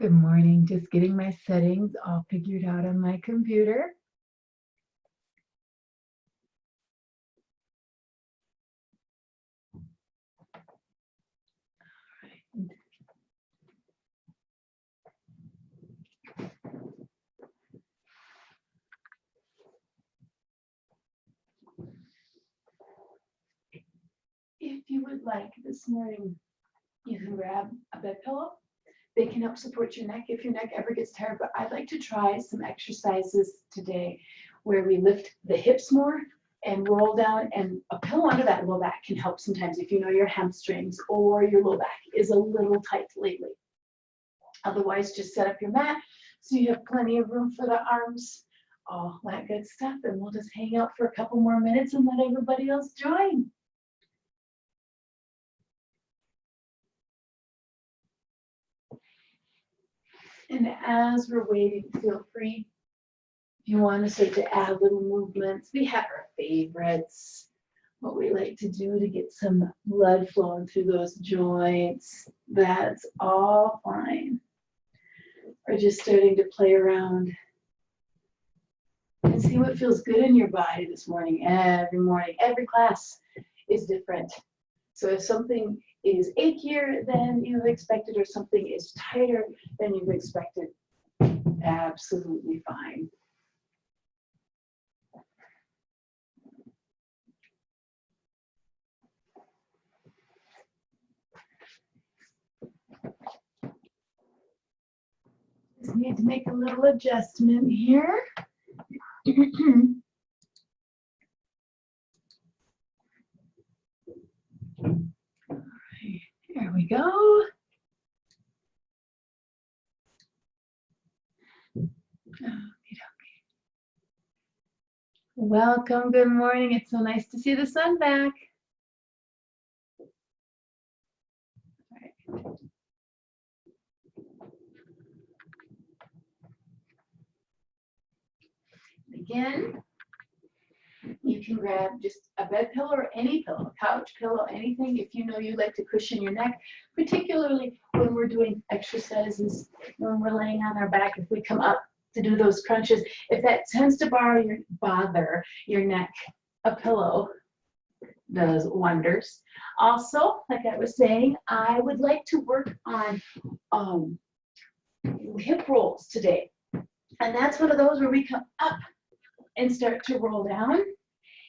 Good morning. Just getting my settings all figured out on my computer. If you would like this morning, you can grab a bed pillow. They can help support your neck if your neck ever gets tired, but I'd like to try some exercises today where we lift the hips more and roll down, and a pillow under that low back can help sometimes if you know your hamstrings or your low back is a little tight lately. Otherwise, just set up your mat so you have plenty of room for the arms, all that good stuff, and we'll just hang out for a couple more minutes and let everybody else join. And as we're waiting, feel free, if you want to start to add little movements. We have our favorites, what we like to do to get some blood flowing through those joints. That's all fine. Or just starting to play around and see what feels good in your body this morning. Every class is different. So if something is achier than you've expected or something is tighter than you've expected, absolutely fine. Just need to make a little adjustment here. There we go. Welcome, good morning. It's so nice to see the sun back. All right. Again, you can grab just a bed pillow or any pillow, couch pillow, anything if you know you like to cushion your neck, particularly when we're doing exercises, when we're laying on our back, if we come up to do those crunches. If that tends to bother your neck, a pillow does wonders. Also, like I was saying, I would like to work on hip rolls today. And that's one of those where we come up and start to roll down.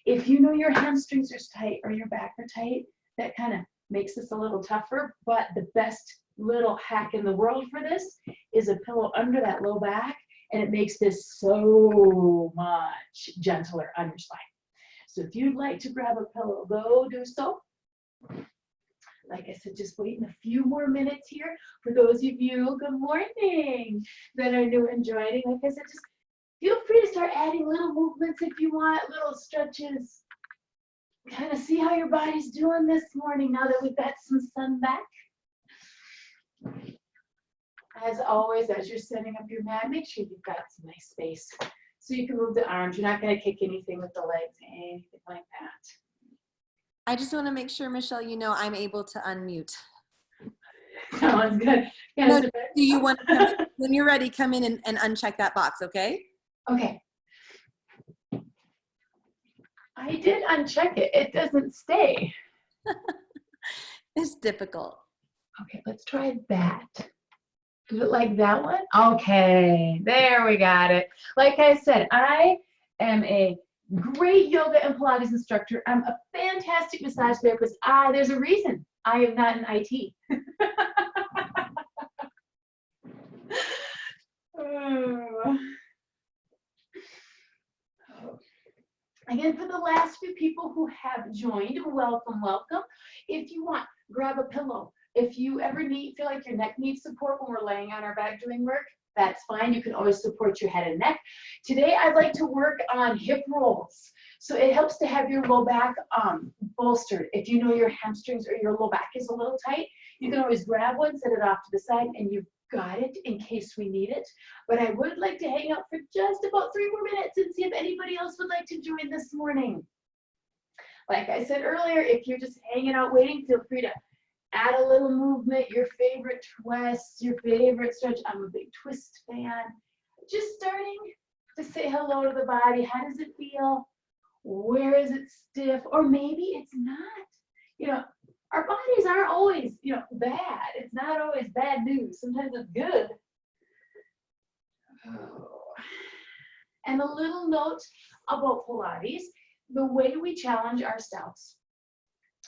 If you know your hamstrings are tight or your back are tight, that kind of makes this a little tougher, but the best little hack in the world for this is a pillow under that low back, and it makes this so much gentler on your spine. So if you'd like to grab a pillow, go do so. Like I said, just waiting a few more minutes here. For those of you, good morning, that are new and joining, like I said, just feel free to start adding little movements if you want, little stretches. Kind of see how your body's doing this morning now that we've got some sun back. As always, as you're setting up your mat, make sure you've got some nice space so you can move the arms. You're not going to kick anything with the legs, anything like that. I just want to make sure, Michelle, you know I'm able to unmute. Sounds good. Yeah, no, do you want to come in? When you're ready, come in and uncheck that box, okay? Okay. I did uncheck it. It doesn't stay. It's difficult. Okay, let's try that. Did it like that one? Okay, there we got it. Like I said, I am a great yoga and Pilates instructor. I'm a fantastic massage therapist. There's a reason I am not in IT. Again, for the last few people who have joined, welcome, welcome. If you want, grab a pillow. If you ever feel like your neck needs support when we're laying on our back doing work, that's fine. You can always support your head and neck. Today, I'd like to work on hip rolls. So it helps to have your low back bolstered. If you know your hamstrings or your low back is a little tight, you can always grab one, set it off to the side, and you've got it in case we need it. But I would like to hang out for just about 3 more minutes and see if anybody else would like to join this morning. Like I said earlier, if you're just hanging out waiting, feel free to Add a little movement, your favorite twist, your favorite stretch. I'm a big twist fan. Just starting to say hello to the body. How does it feel? Where is it stiff? Or maybe it's not. You know, our bodies aren't always, bad. It's not always bad news. Sometimes it's good. And a little note about Pilates, the way we challenge ourselves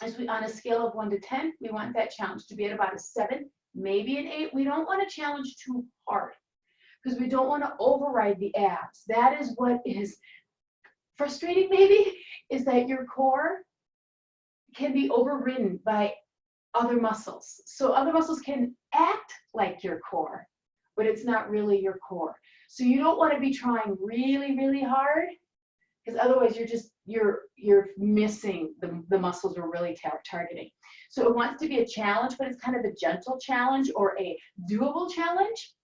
is on a scale of 1 to 10, we want that challenge to be at about a 7, maybe an 8. We don't want to challenge too hard because we don't want to override the abs. That is what is frustrating maybe, is that your core can be overridden by other muscles. So other muscles can act like your core, but it's not really your core. So you don't want to be trying really, really hard, because otherwise you're missing the muscles we're really targeting. So it wants to be a challenge, but it's kind of a gentle challenge or a doable challenge.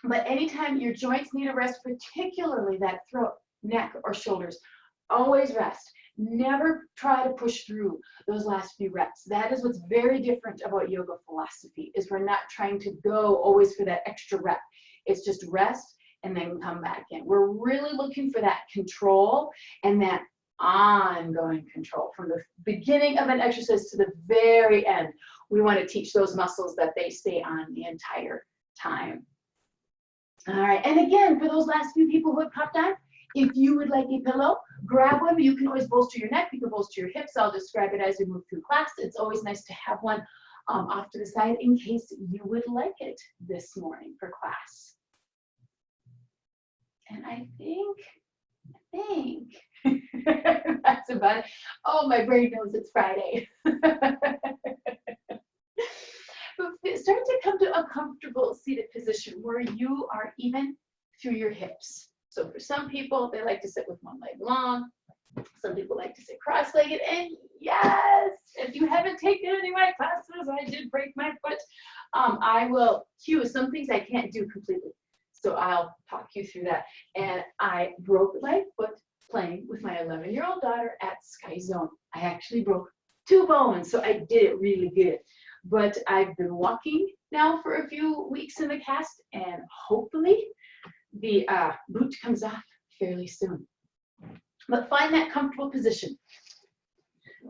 But anytime your joints need a rest, particularly that throat, neck, or shoulders, always rest. Never try to push through those last few reps. That is what's very different about yoga philosophy, is we're not trying to go always for that extra rep. It's just rest and then come back in. We're really looking for that control and that ongoing control from the beginning of an exercise to the very end. We want to teach those muscles that they stay on the entire time. All right, and again, for those last few people who have popped on, if you would like a pillow, grab one. You can always bolster your neck, you can bolster your hips. I'll describe it as we move through class. It's always nice to have one off to the side in case you would like it this morning for class. And I think that's about it. Oh, my brain knows it's Friday. Start to come to a comfortable seated position where you are even through your hips. So for some people, they like to sit with one leg long. Some people like to sit cross-legged. And yes, if you haven't taken any of my classes, I did break my foot. I will cue some things I can't do completely. So I'll talk you through that. And I broke my foot playing with my 11-year-old daughter at Sky Zone. I actually broke 2 bones, so I did it really good. But I've been walking now for a few weeks in the cast, and hopefully the boot comes off fairly soon. But find that comfortable position.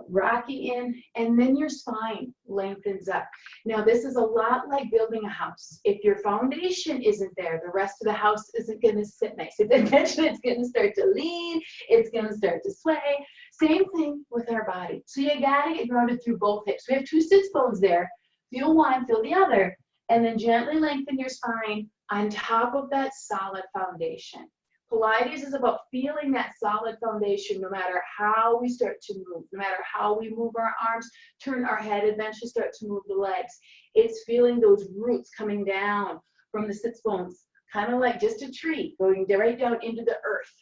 Rocking in, and then your spine lengthens up. Now, this is a lot like building a house. If your foundation isn't there, the rest of the house isn't going to sit nice. Eventually, it's going to start to lean. It's going to start to sway. Same thing with our body. So you got to get grounded through both hips. We have 2 sits bones there. Feel one, feel the other, and then gently lengthen your spine on top of that solid foundation. Pilates is about feeling that solid foundation no matter how we start to move, no matter how we move our arms, turn our head, eventually start to move the legs. It's feeling those roots coming down from the sits bones, kind of like just a tree going right down into the earth.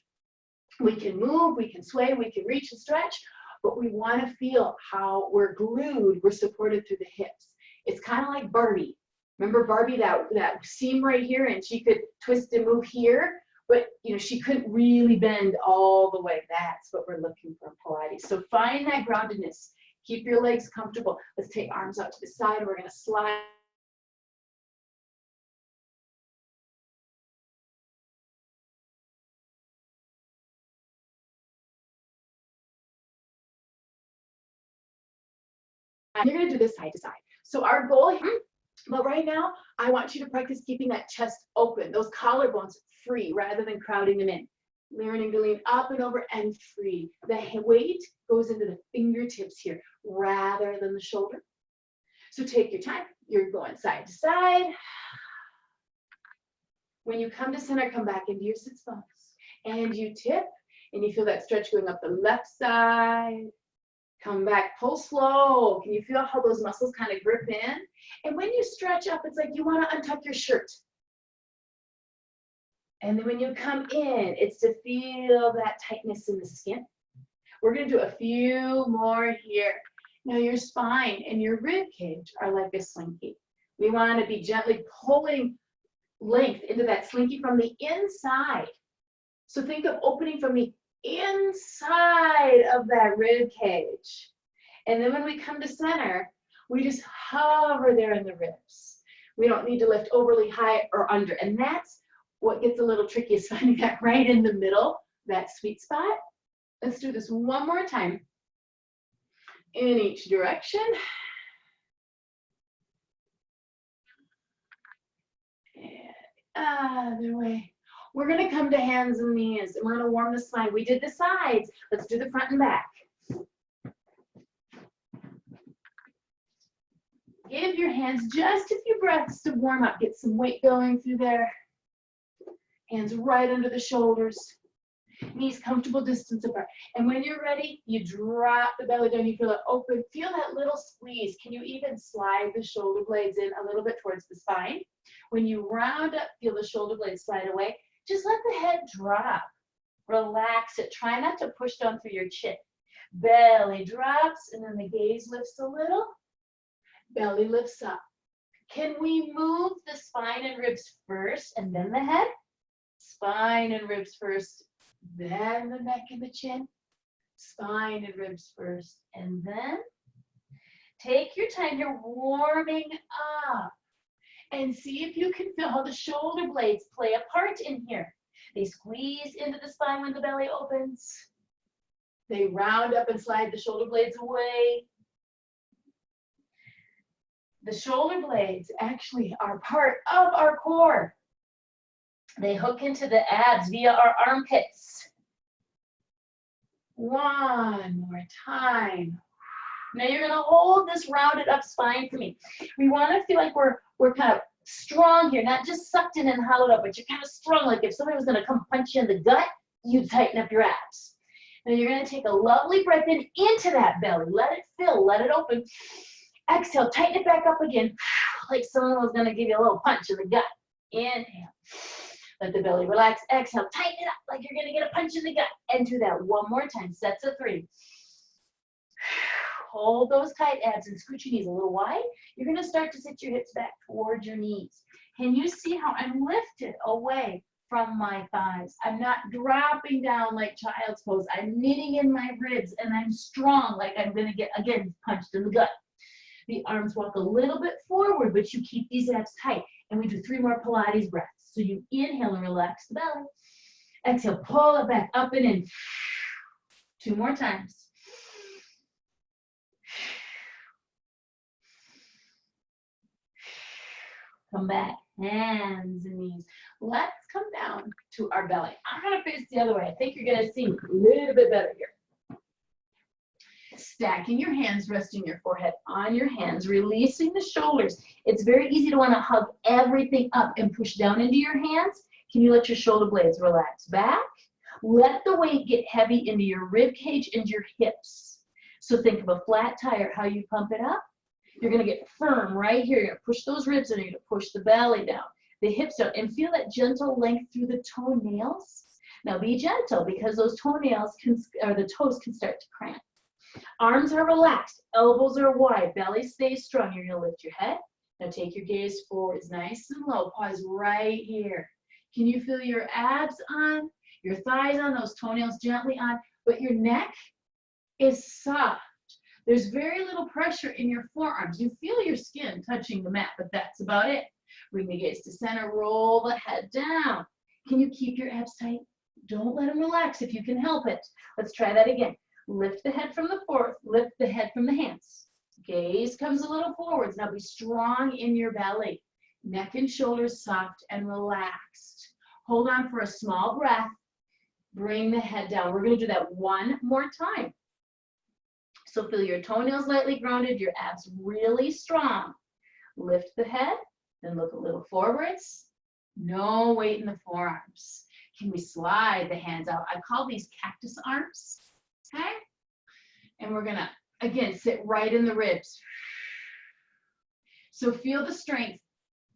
We can move, we can sway, we can reach and stretch, but we want to feel how we're glued, we're supported through the hips. It's kind of like Barbie. Remember Barbie, that seam right here, and she could twist and move here? But she couldn't really bend all the way. That's what we're looking for in Pilates. So find that groundedness. Keep your legs comfortable. Let's take arms out to the side. We're going to slide. And you're going to do this side to side. So our goal here, but right now, I want you to practice keeping that chest open, those collarbones free rather than crowding them in. Learning to lean up and over and free. The weight goes into the fingertips here rather than the shoulder. So take your time. You're going side to side. When you come to center, come back into your sits bones. And you tip, and you feel that stretch going up the left side. Come back, pull slow. Can you feel how those muscles kind of grip in? And when you stretch up, it's like you want to untuck your shirt. And then when you come in, it's to feel that tightness in the skin. We're going to do a few more here. Now your spine and your rib cage are like a slinky. We want to be gently pulling length into that slinky from the inside. So think of opening from the inside of that rib cage. And then when we come to center, We just hover there in the ribs. We don't need to lift overly high or under. And that's what gets a little tricky, is finding that right in the middle, that sweet spot. Let's do this one more time. In each direction. And other way. We're going to come to hands and knees, and we're going to warm the spine. We did the sides. Let's do the front and back. Give your hands just a few breaths to warm up. Get some weight going through there. Hands right under the shoulders. Knees comfortable distance apart. And when you're ready, you drop the belly down. You feel it open. Feel that little squeeze. Can you even slide the shoulder blades in a little bit towards the spine? When you round up, feel the shoulder blades slide away. Just let the head drop. Relax it. Try not to push down through your chin. Belly drops, and then the gaze lifts a little. Belly lifts up. Can we move the spine and ribs first and then the head? Spine and ribs first, then the neck and the chin. Spine and ribs first, and then take your time. You're warming up. And see if you can feel how the shoulder blades play a part in here. They squeeze into the spine when the belly opens. They round up and slide the shoulder blades away. The shoulder blades actually are part of our core. They hook into the abs via our armpits. One more time. Now you're going to hold this rounded up spine for me. We want to feel like we're kind of strong here, not just sucked in and hollowed up, but you're kind of strong. Like if somebody was going to come punch you in the gut, you'd tighten up your abs. Now you're going to take a lovely breath in into that belly. Let it fill, let it open. Exhale, tighten it back up again, like someone was going to give you a little punch in the gut. Inhale. Let the belly relax. Exhale, tighten it up like you're going to get a punch in the gut. And do that one more time. Sets of 3. Hold those tight abs and scoot your knees a little wide. You're going to start to sit your hips back towards your knees. Can you see how I'm lifted away from my thighs? I'm not dropping down like child's pose. I'm knitting in my ribs, and I'm strong like I'm going to get, again, punched in the gut. The arms walk a little bit forward, but you keep these abs tight. And we do 3 more Pilates breaths. So you inhale and relax the belly. Exhale, pull it back up and in. 2 more times. Come back, hands and knees. Let's come down to our belly. I'm going to face the other way. I think you're going to see a little bit better here. Stacking your hands, resting your forehead on your hands, releasing the shoulders. It's very easy to want to hug everything up and push down into your hands. Can you let your shoulder blades relax back? Let the weight get heavy into your rib cage and your hips. So think of a flat tire, how you pump it up. You're going to get firm right here. You're going to push those ribs in. You're going to push the belly down, the hips down, and feel that gentle length through the toenails. Now be gentle, because those toenails the toes can start to cramp. Arms are relaxed, elbows are wide, belly stays strong. You're going to lift your head. Now take your gaze forwards, nice and low. Pause right here. Can you feel your abs on, your thighs on, those toenails gently on, but your neck is soft. There's very little pressure in your forearms. You feel your skin touching the mat, but that's about it. Bring the gaze to center, roll the head down. Can you keep your abs tight? Don't let them relax if you can help it. Let's try that again. Lift the head from the fourth, lift the head from the hands. Gaze comes a little forwards. Now be strong in your belly. Neck and shoulders soft and relaxed. Hold on for a small breath. Bring the head down. We're going to do that one more time. So feel your toenails lightly grounded, your abs really strong. Lift the head, then look a little forwards. No weight in the forearms. Can we slide the hands out? I call these cactus arms. Okay? And we're going to, again, sit right in the ribs. So feel the strength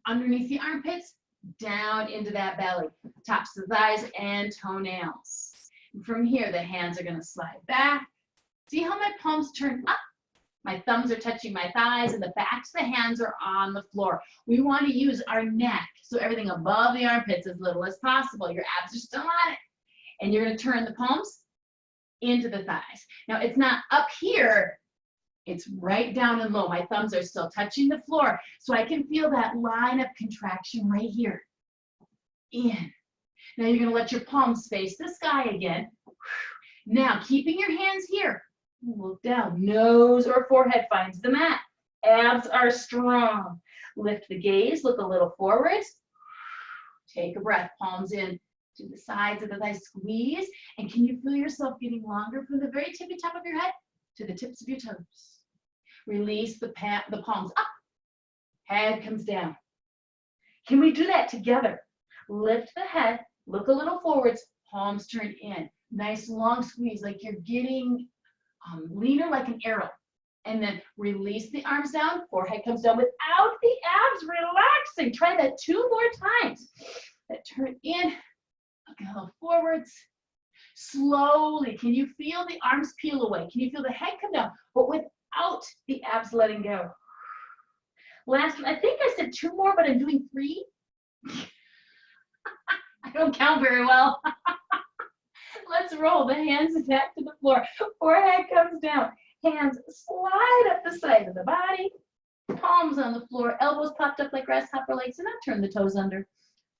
underneath the armpits, down into that belly, tops of the thighs and toenails. And from here, the hands are going to slide back. See how my palms turn up? My thumbs are touching my thighs, and the backs of the hands are on the floor. We want to use our neck, so everything above the armpits as little as possible. Your abs are still on it. And you're going to turn the palms into the thighs. Now, it's not up here It's right down and low. My thumbs are still touching the floor, so I can feel that line of contraction right here. In. Now you're going to let your palms face the sky again. Now, keeping your hands here, look down. Nose or forehead finds the mat. Abs are strong. Lift the gaze, look a little forwards. Take a breath, palms in to the sides of the thighs, squeeze. And can you feel yourself getting longer from the very tippy top of your head to the tips of your toes? Release the palms up. Head comes down. Can we do that together? Lift the head, look a little forwards, palms turn in. Nice long squeeze, like you're getting leaner like an arrow. And then release the arms down, forehead comes down without the abs relaxing. Try that 2 more times. That turn in, look a little forwards. Slowly, can you feel the arms peel away? Can you feel the head come down, but without the abs letting go? Last one, I think I said 2 more, but I'm doing 3. I don't count very well. Let's roll the hands back to the floor. Forehead comes down. Hands slide up the side of the body. Palms on the floor. Elbows popped up like grasshopper legs. And now turn the toes under.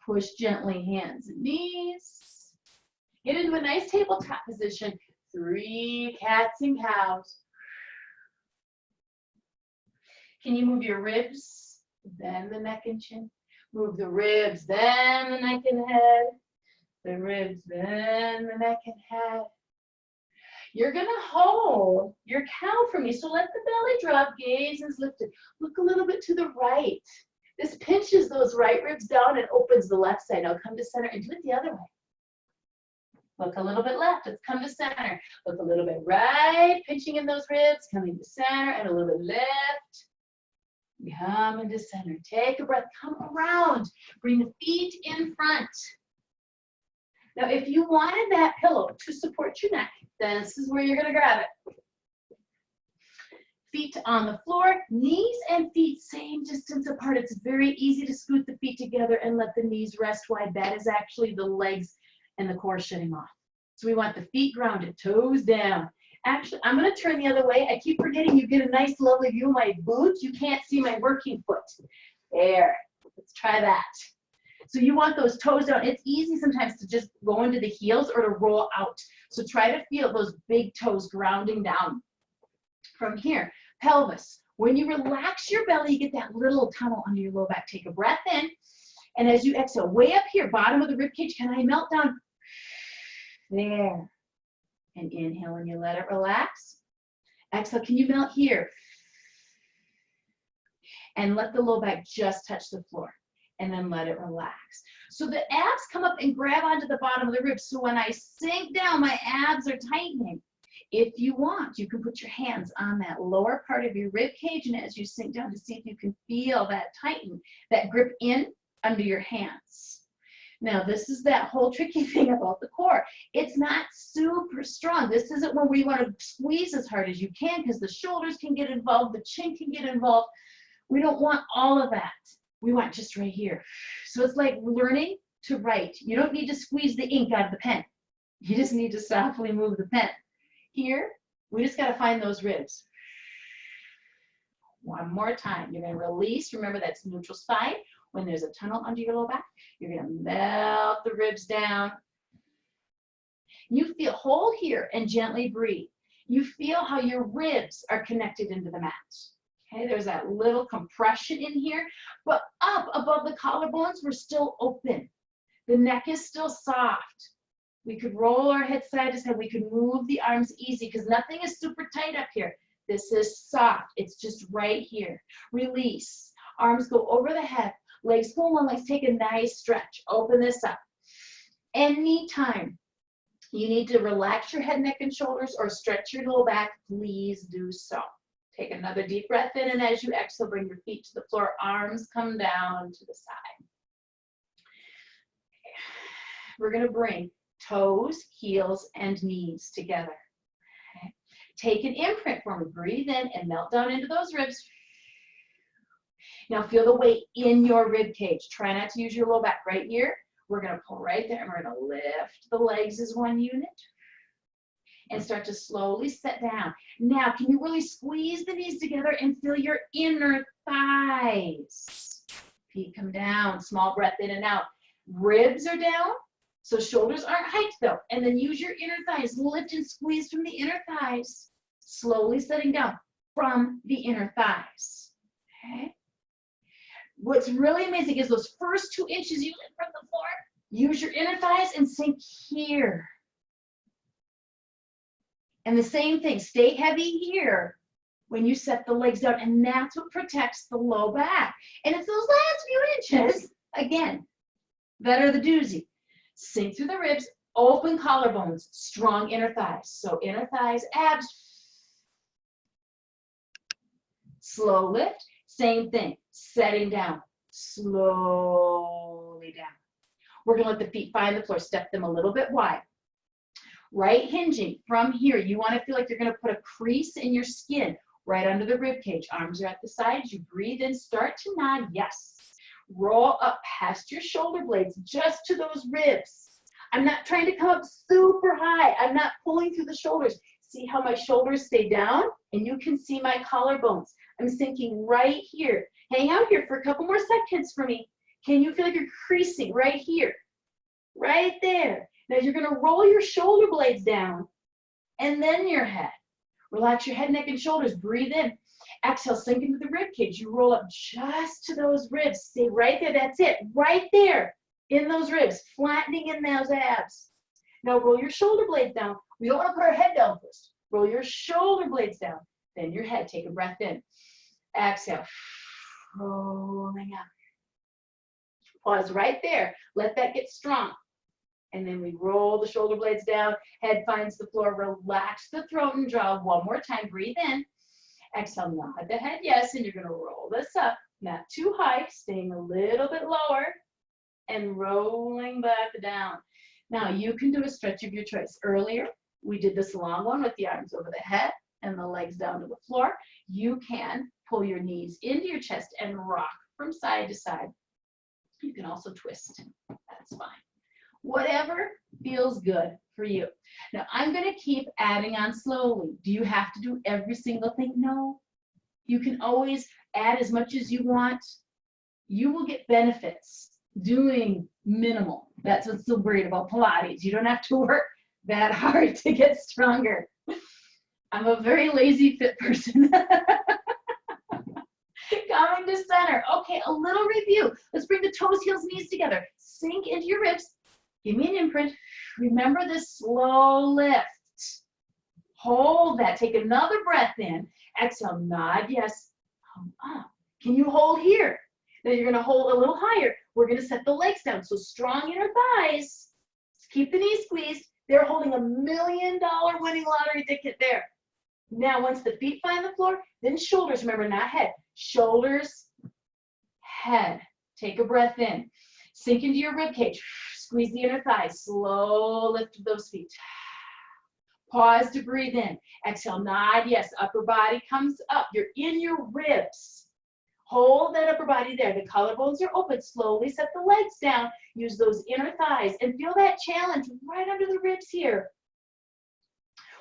Push gently, hands and knees. Get into a nice tabletop position. 3 cats and cows. Can you move your ribs? Then the neck and chin. Move the ribs, then the neck and head. The ribs, then the neck and head. You're going to hold your cow for me. So let the belly drop, gaze is lifted. Look a little bit to the right. This pinches those right ribs down and opens the left side. Now come to center and do it the other way. Look a little bit left. Let's come to center. Look a little bit right, pinching in those ribs, coming to center, and a little bit left. Come into center. Take a breath. Come around. Bring the feet in front. Now, if you wanted that pillow to support your neck, then this is where you're going to grab it. Feet on the floor, knees and feet same distance apart. It's very easy to scoot the feet together and let the knees rest wide. That is actually the legs and the core shutting off. So we want the feet grounded, toes down. Actually, I'm going to turn the other way. I keep forgetting you get a nice, lovely view of my boots. You can't see my working foot. There. Let's try that. So you want those toes down. It's easy sometimes to just go into the heels or to roll out. So try to feel those big toes grounding down. From here, pelvis. When you relax your belly, you get that little tunnel under your low back. Take a breath in. And as you exhale, way up here, bottom of the rib cage, can I melt down? There. And inhale and you let it relax. Exhale, can you melt here? And let the low back just touch the floor. And then let it relax. So the abs come up and grab onto the bottom of the ribs. So when I sink down, my abs are tightening. If you want, you can put your hands on that lower part of your rib cage, and as you sink down to see if you can feel that tighten, that grip in under your hands. Now, this is that whole tricky thing about the core. It's not super strong. This isn't where we want to squeeze as hard as you can because the shoulders can get involved, the chin can get involved. We don't want all of that. We want just right here. So it's like learning to write. You don't need to squeeze the ink out of the pen. You just need to softly move the pen. Here, we just got to find those ribs. One more time. You're going to release. Remember, that's neutral spine. When there's a tunnel under your low back, you're going to melt the ribs down. You feel, hold here and gently breathe. You feel how your ribs are connected into the mat. Okay, there's that little compression in here, but up above the collarbones, we're still open. The neck is still soft. We could roll our head side to side. We could move the arms easy because nothing is super tight up here. This is soft. It's just right here. Release. Arms go over the head. Legs pull long. Legs take a nice stretch. Open this up. Anytime you need to relax your head, neck, and shoulders or stretch your low back, please do so. Take another deep breath in, and as you exhale, bring your feet to the floor. Arms come down to the side. We're going to bring toes, heels, and knees together. Okay. Take an imprint for me. Breathe in and melt down into those ribs. Now feel the weight in your rib cage. Try not to use your low back right here. We're going to pull right there, and we're going to lift the legs as one unit. and start to slowly set down. Now, can you really squeeze the knees together and feel your inner thighs? Feet come down, small breath in and out. Ribs are down, so shoulders aren't hiked though. And then use your inner thighs, lift and squeeze from the inner thighs, slowly setting down from the inner thighs, okay? What's really amazing is those first 2 inches you lift from the floor, use your inner thighs and sink here. And the same thing, stay heavy here when you set the legs down, and that's what protects the low back. And it's those last few inches, again, that are the doozy. Sink through the ribs, open collarbones, strong inner thighs. So inner thighs, abs. Slow lift, same thing, setting down, slowly down. We're gonna let the feet find the floor, step them a little bit wide. Right hinging from here, you wanna feel like you're gonna put a crease in your skin right under the rib cage. Arms are at the sides, you breathe in, start to nod, yes. Roll up past your shoulder blades, just to those ribs. I'm not trying to come up super high. I'm not pulling through the shoulders. See how my shoulders stay down? And you can see my collarbones. I'm sinking right here. Hang out here for a couple more seconds for me. Can you feel like you're creasing right here? Right there. Now you're gonna roll your shoulder blades down and then your head. Relax your head, neck, and shoulders. Breathe in. Exhale, sink into the rib cage. You roll up just to those ribs. Stay right there. That's it. Right there in those ribs, flattening in those abs. Now roll your shoulder blades down. We don't want to put our head down first. Roll your shoulder blades down. Then your head. Take a breath in. Exhale. Rolling up. Pause right there. Let that get strong. And then we roll the shoulder blades down. Head finds the floor. Relax the throat and jaw. One more time. Breathe in. Exhale, nod the head, yes, and you're gonna roll this up, not too high, staying a little bit lower, and rolling back down. Now, you can do a stretch of your choice. Earlier, we did this long one with the arms over the head and the legs down to the floor. You can pull your knees into your chest and rock from side to side. You can also twist, that's fine. Whatever feels good for you. Now, I'm going to keep adding on slowly. Do you have to do every single thing? No. You can always add as much as you want. You will get benefits doing minimal. That's what's so great about Pilates. You don't have to work that hard to get stronger. I'm a very lazy fit person. Coming to center. Okay, a little review. Let's bring the toes, heels, knees together. Sink into your ribs. Give me an imprint. Remember this slow lift. Hold that. Take another breath in. Exhale, nod, yes. Come up. Can you hold here? Now you're going to hold a little higher. We're going to set the legs down. So strong inner thighs. Keep the knees squeezed. They're holding $1 million winning lottery ticket there. Now, once the feet find the floor, then shoulders. Remember, not head. Shoulders, head. Take a breath in. Sink into your rib cage. Squeeze the inner thighs. Slow lift of those feet. Pause to breathe in. Exhale, nod, yes. Upper body comes up. You're in your ribs. Hold that upper body there. The collarbones are open. Slowly set the legs down. Use those inner thighs and feel that challenge right under the ribs here.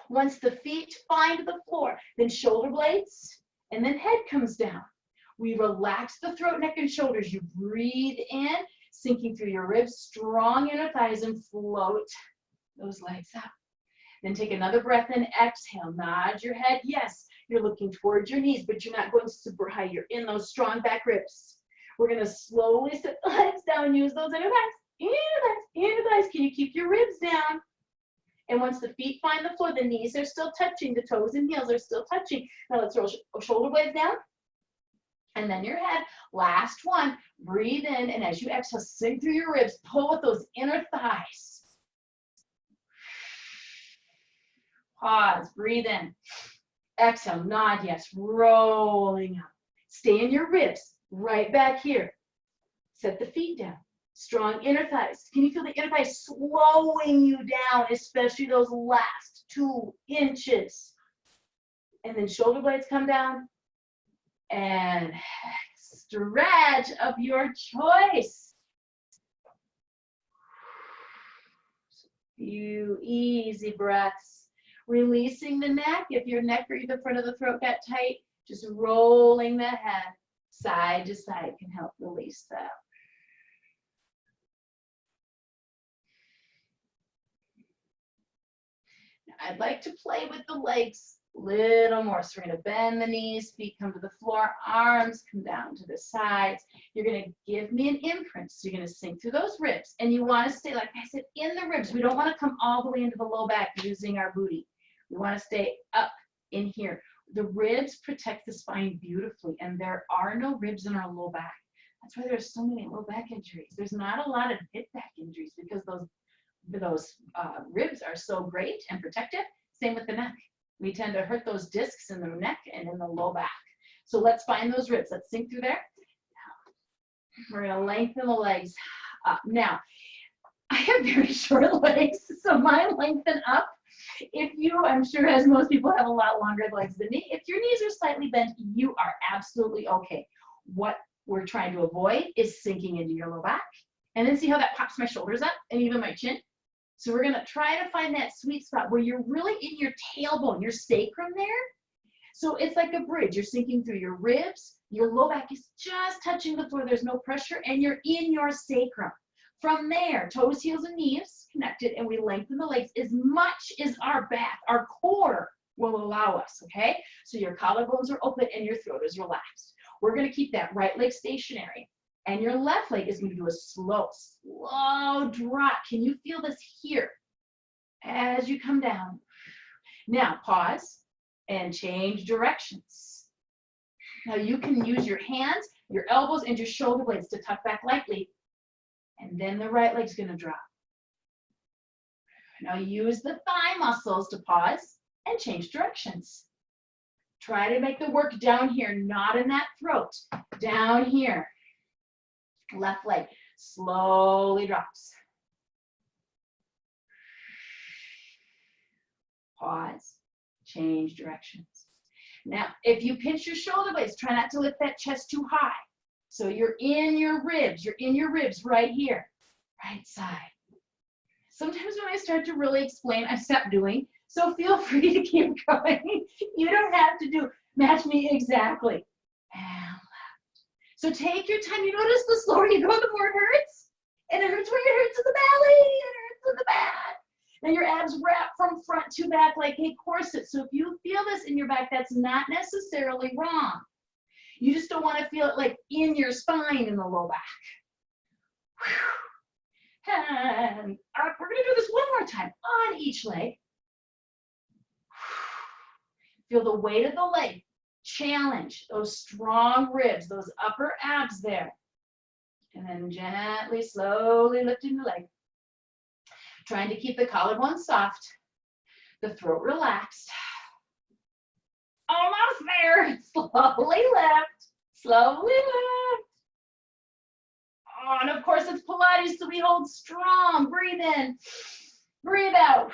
Once the feet find the floor, then shoulder blades, and then head comes down. We relax the throat, neck, and shoulders. You breathe in, sinking through your ribs, strong inner thighs, and float those legs up. Then take another breath in, exhale, nod your head, yes. You're looking towards your knees, but you're not going super high. You're in those strong back ribs. We're gonna slowly set the legs down, use those inner thighs, inner thighs, inner thighs. Can you keep your ribs down? And once the feet find the floor, the knees are still touching, the toes and heels are still touching. Now let's roll shoulder blades down. And then your head. Last one. Breathe in, and as you exhale, sink through your ribs. Pull with those inner thighs. Pause. Breathe in. Exhale. Nod. Yes. Rolling up. Stay in your ribs. Right back here. Set the feet down. Strong inner thighs. Can you feel the inner thighs slowing you down, especially those last 2 inches? And then shoulder blades come down. And stretch of your choice. Few easy breaths. Releasing the neck. If your neck or the front of the throat got tight, just rolling the head side to side can help release that. Now, I'd like to play with the legs a little more. So we're going to bend the knees, feet come to the floor, arms come down to the sides. You're going to give me an imprint. So you're going to sink through those ribs. And you want to stay, like I said, in the ribs. We don't want to come all the way into the low back using our booty. We want to stay up in here. The ribs protect the spine beautifully, and there are no ribs in our low back. That's why there's so many low back injuries. There's not a lot of hip back injuries because those ribs are so great and protective. Same with the neck. We tend to hurt those discs in the neck and in the low back. So let's find those ribs. Let's sink through there. We're going to lengthen the legs up. Now, I have very short legs, so mine lengthen up. If you, I'm sure as most people, have a lot longer legs than me, if your knees are slightly bent, you are absolutely okay. What we're trying to avoid is sinking into your low back. And then see how that pops my shoulders up and even my chin. So we're going to try to find that sweet spot where you're really in your tailbone, your sacrum there. So it's like a bridge. You're sinking through your ribs. Your low back is just touching the floor. There's no pressure, and you're in your sacrum. From there, toes, heels, and knees connected, and we lengthen the legs as much as our back, our core will allow us, okay? So your collarbones are open and your throat is relaxed. We're going to keep that right leg stationary, and your left leg is going to do a slow drop. Can you feel this here as you come down? Now, pause and change directions. Now, you can use your hands, your elbows, and your shoulder blades to tuck back lightly. And then the right leg's going to drop. Now use the thigh muscles to pause and change directions. Try to make the work down here, not in that throat. Down here. Left leg slowly drops. Pause. Change directions. Now, if you pinch your shoulder blades, try not to lift that chest too high. So you're in your ribs right here, right side. Sometimes when I start to really explain, I stop doing, so feel free to keep going. You don't have to match me exactly. And left. So take your time. You notice the slower you go, the more it hurts. And it hurts where it hurts in the belly, it hurts in the back. Now your abs wrap from front to back like a corset. So if you feel this in your back, that's not necessarily wrong. You just don't want to feel it like in your spine in the low back. And we're going to do this one more time on each leg. Feel the weight of the leg. Challenge those strong ribs, those upper abs there. And then gently, slowly lifting the leg. Trying to keep the collarbone soft, the throat relaxed. Almost there. Slowly lift. Slowly lift. Oh, and of course it's Pilates, so we hold strong. Breathe in. Breathe out.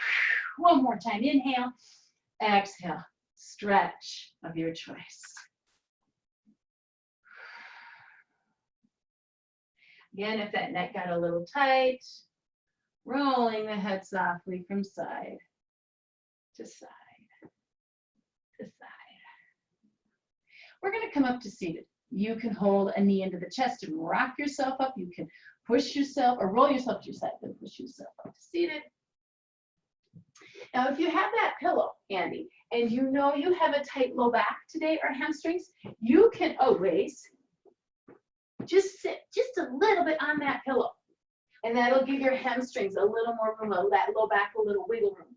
One more time. Inhale. Exhale. Stretch of your choice. Again, if that neck got a little tight, rolling the head softly from side to side to side. We're going to come up to seated. You can hold a knee into the chest and rock yourself up. You can push yourself or roll yourself to your side, then push yourself up to seated. Now, if you have that pillow, Andy, and you know you have a tight low back today or hamstrings, you can always just sit just a little bit on that pillow. And that'll give your hamstrings a little more room, that low back a little wiggle room.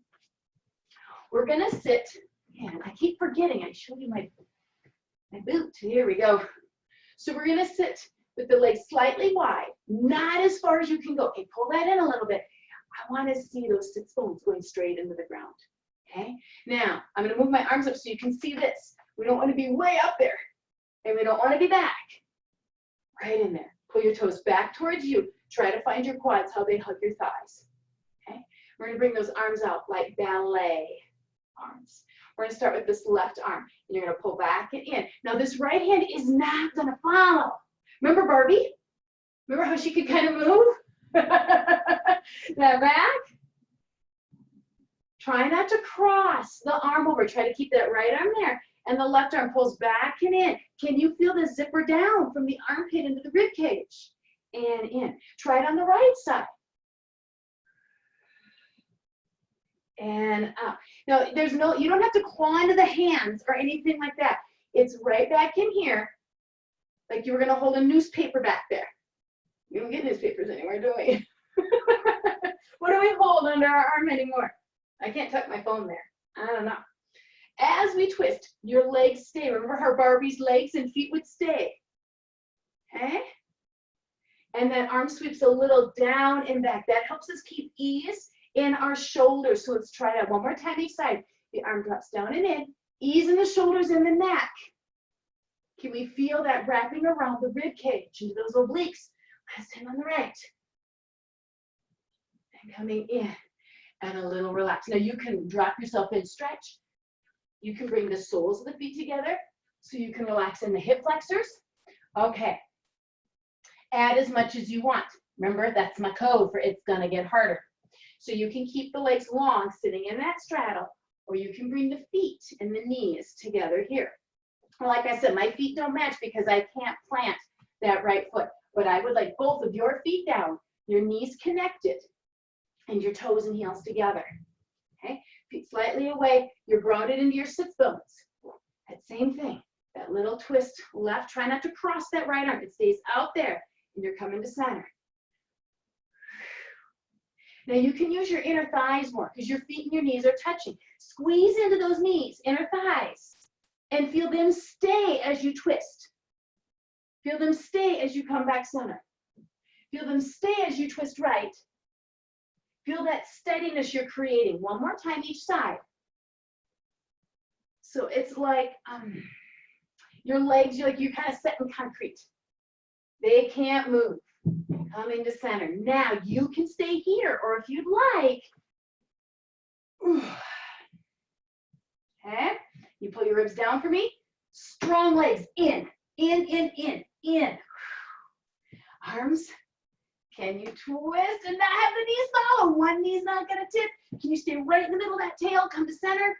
We're going to sit, and I keep forgetting, I showed you my boot. Here we go. So we're going to sit with the legs slightly wide, not as far as you can go. Okay, pull that in a little bit. I want to see those sits bones going straight into the ground. Okay, now I'm going to move my arms up so you can see this. We don't want to be way up there, and we don't want to be back. Right in there. Pull your toes back towards you. Try to find your quads, how they hug your thighs. Okay, we're going to bring those arms out like ballet arms. We're going to start with this left arm, and you're going to pull back and in. Now, this right hand is not going to follow. Remember Barbie? Remember how she could kind of move? That back. Try not to cross the arm over. Try to keep that right arm there. And the left arm pulls back and in. Can you feel the zipper down from the armpit into the rib cage? And in. Try it on the right side. And up. Now, you don't have to claw into the hands or anything like that. It's right back in here, like you were gonna hold a newspaper back there. We don't get newspapers anymore, do we? What do we hold under our arm anymore? I can't tuck my phone there. I don't know. As we twist, your legs stay. Remember how Barbie's legs and feet would stay? Okay? And then arm sweeps a little down and back. That helps us keep ease in our shoulders. So let's try that one more time each side. The arm drops down and in. Ease in the shoulders and the neck. Can we feel that wrapping around the rib cage into those obliques? Last time on the right. And coming in. And a little relax. Now you can drop yourself in, stretch. You can bring the soles of the feet together so you can relax in the hip flexors. Okay. Add as much as you want. Remember, that's my code for it's gonna get harder. So you can keep the legs long sitting in that straddle, or you can bring the feet and the knees together here. Like I said, my feet don't match because I can't plant that right foot, but I would like both of your feet down, your knees connected, and your toes and heels together. Okay, feet slightly away, you're grounded into your sits bones. That same thing, that little twist left, try not to cross that right arm, it stays out there, and you're coming to center. Now you can use your inner thighs more because your feet and your knees are touching. Squeeze into those knees, inner thighs, and feel them stay as you twist. Feel them stay as you come back center. Feel them stay as you twist right. Feel that steadiness you're creating. One more time each side. So it's like your legs, you're kind of set in concrete. They can't move. Coming to center. Now you can stay here, or if you'd like, okay, you pull your ribs down for me. Strong legs, in. Arms, can you twist and not have the knees follow? One knee's not gonna tip. Can you stay right in the middle of that tail, come to center?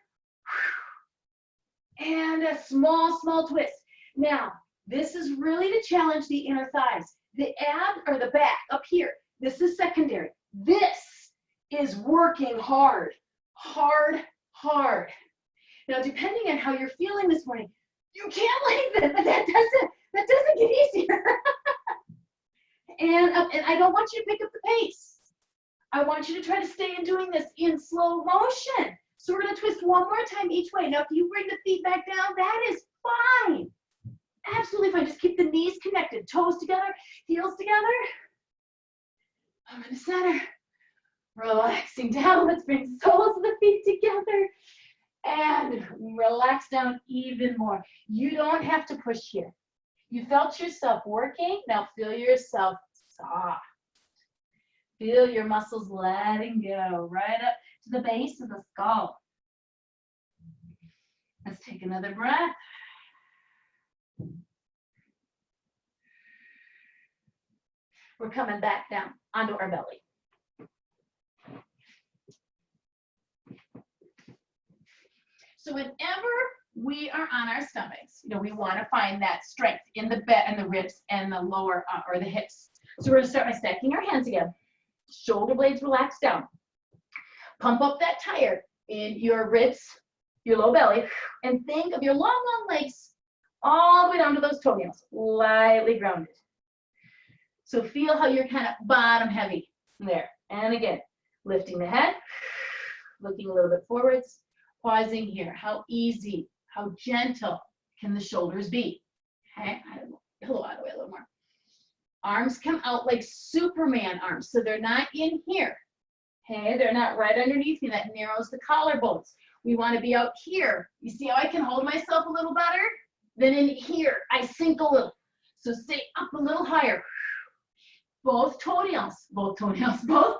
And a small twist. Now, this is really to challenge the inner thighs. The ab or the back up here, this is secondary. This is working hard. Now, depending on how you're feeling this morning, you can't leave it, but that doesn't get easier. and I don't want you to pick up the pace. I want you to try to stay in doing this in slow motion. So we're gonna twist one more time each way. Now, if you bring the feet back down, that is fine. Absolutely fine. Just keep the knees connected, toes together, heels together. I'm in the center. Relaxing down. Let's bring soles of the feet together and relax down even more. You don't have to push here. You felt yourself working. Now feel yourself soft. Feel your muscles letting go right up to the base of the skull. Let's take another breath. We're coming back down onto our belly. So whenever we are on our stomachs, we want to find that strength in the back and the ribs and the lower or the hips. So we're going to start by stacking our hands again. Shoulder blades relax down. Pump up that tire in your ribs, your low belly, and think of your long legs all the way down to those toenails, lightly grounded. So feel how you're kind of bottom heavy there. And again, lifting the head, looking a little bit forwards, pausing here. How easy, how gentle can the shoulders be? Okay, pull out of the way a little more. Arms come out like Superman arms, so they're not in here. Okay, they're not right underneath me. That narrows the collarbones. We want to be out here. You see how I can hold myself a little better? Then in here, I sink a little. So stay up a little higher. Both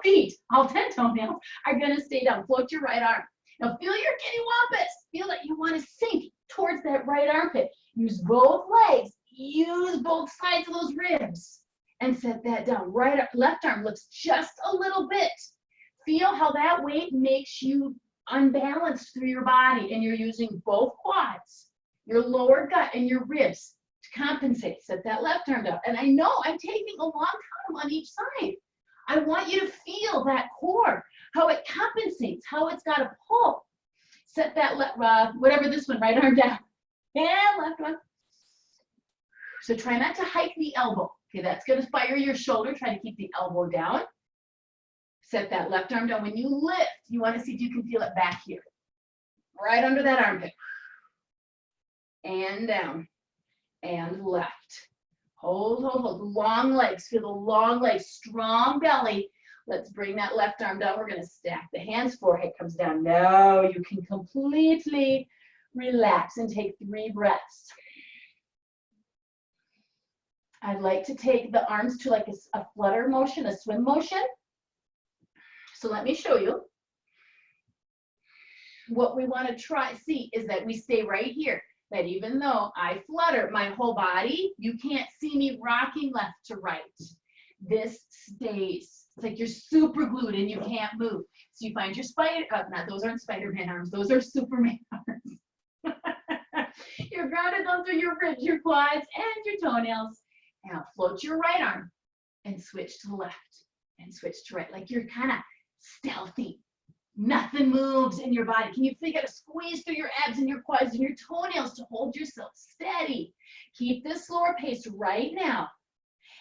feet, all 10 toenails are going to stay down. Float your right arm. Now feel your kitty wampus. Feel that you want to sink towards that right armpit. Use both legs. Use both sides of those ribs. And set that down. Left arm lifts just a little bit. Feel how that weight makes you unbalanced through your body and you're using both quads, your lower gut and your ribs to compensate. Set that left arm down. And I know I'm taking a long time on each side. I want you to feel that core, how it compensates, how it's got to pull. Set that left, whatever this one, right arm down. And left one. So try not to hike the elbow. Okay, that's going to fire your shoulder. Try to keep the elbow down. Set that left arm down. When you lift, you want to see if you can feel it back here. Right under that armpit. And down. And left. Hold, hold, hold. Long legs. Feel the long legs. Strong belly. Let's bring that left arm down. We're going to stack the hands. Forehead comes down. Now you can completely relax and take 3 breaths. I'd like to take the arms to like a flutter motion, a swim motion. So let me show you. What we want to see is that we stay right here. That even though I flutter my whole body, you can't see me rocking left to right. This stays. It's like you're super glued and you can't move. So you find your spider, those aren't Spider-Man arms, those are Superman arms. You're grounded down through your ribs, your quads, and your toenails. Now float your right arm and switch to the left and switch to right. Like you're kind of stealthy. Nothing moves in your body. Can you feel you got to squeeze through your abs and your quads and your toenails to hold yourself steady? Keep this slower pace right now.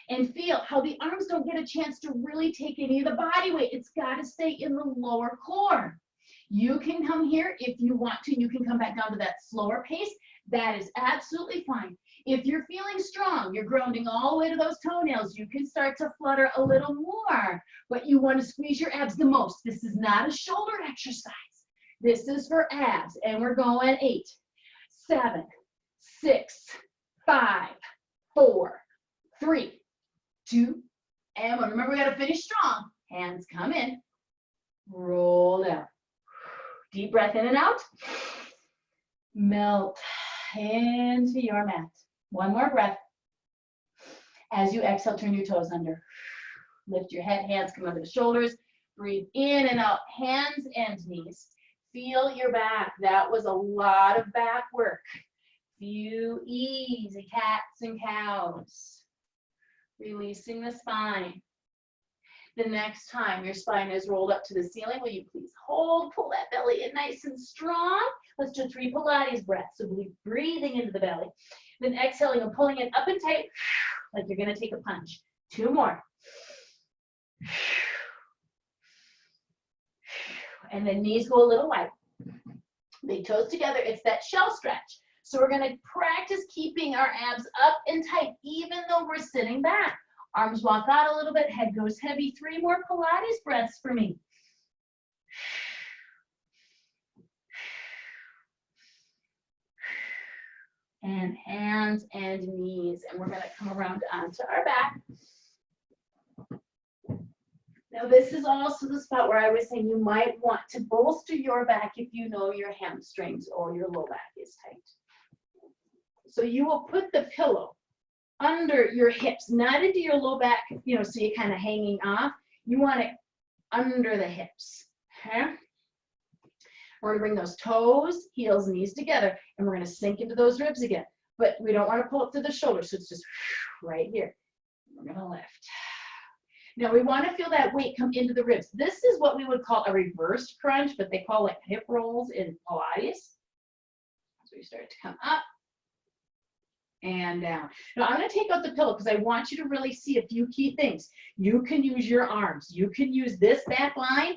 And feel how the arms don't get a chance to really take any of the body weight. It's got to stay in the lower core. You can come here if you want to. You can come back down to that slower pace. That is absolutely fine. If you're feeling strong, you're grounding all the way to those toenails, you can start to flutter a little more, but you want to squeeze your abs the most. This is not a shoulder exercise. This is for abs, and we're going 8, 7, 6, 5, 4, 3, 2, and 1. Remember, we got to finish strong. Hands come in, roll down. Deep breath in and out. Melt into your mat. One more breath. As you exhale, turn your toes under. Lift your head, hands come under the shoulders. Breathe in and out, hands and knees. Feel your back. That was a lot of back work. Few easy cats and cows. Releasing the spine. The next time your spine is rolled up to the ceiling, will you please hold, pull that belly in nice and strong. Let's do 3 Pilates breaths. So we'll be breathing into the belly. Then exhaling and pulling it up and tight, like you're going to take a punch. 2 more. And then knees go a little wide. Big toes together. It's that shell stretch. So we're going to practice keeping our abs up and tight, even though we're sitting back. Arms walk out a little bit, head goes heavy. 3 more Pilates breaths for me. And hands and knees. And we're going to come around onto our back. Now this is also the spot where I was saying you might want to bolster your back if you know your hamstrings or your low back is tight. So you will put the pillow under your hips, not into your low back, so you're kind of hanging off. You want it under the hips, okay? We're gonna bring those toes, heels, knees together, and we're gonna sink into those ribs again. But we don't wanna pull up through the shoulders, so it's just right here. We're gonna lift. Now we wanna feel that weight come into the ribs. This is what we would call a reverse crunch, but they call it hip rolls in Pilates. So you start to come up and down. Now I'm going to take out the pillow because I want you to really see a few key things. You can use your arms. You can use this back line,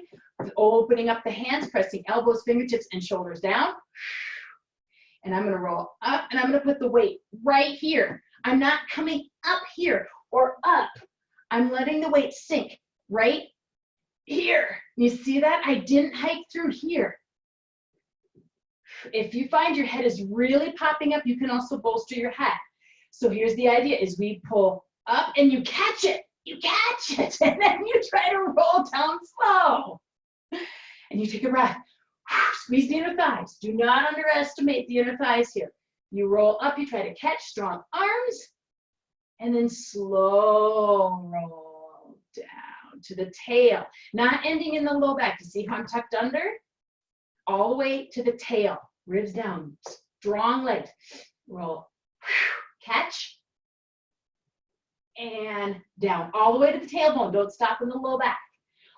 opening up the hands, pressing elbows, fingertips, and shoulders down. And I'm going to roll up, and I'm going to put the weight right here. I'm not coming up here or up. I'm letting the weight sink right here. You see that? I didn't hike through here. If you find your head is really popping up, you can also bolster your head. So here's the idea is we pull up and you catch it. You catch it. And then you try to roll down slow. And you take a breath. Squeeze the inner thighs. Do not underestimate the inner thighs here. You roll up, you try to catch strong arms. And then slow roll down to the tail. Not ending in the low back. You see how I'm tucked under? all the way to the tail, ribs down, strong legs. Roll, catch, and down, all the way to the tailbone. Don't stop in the low back.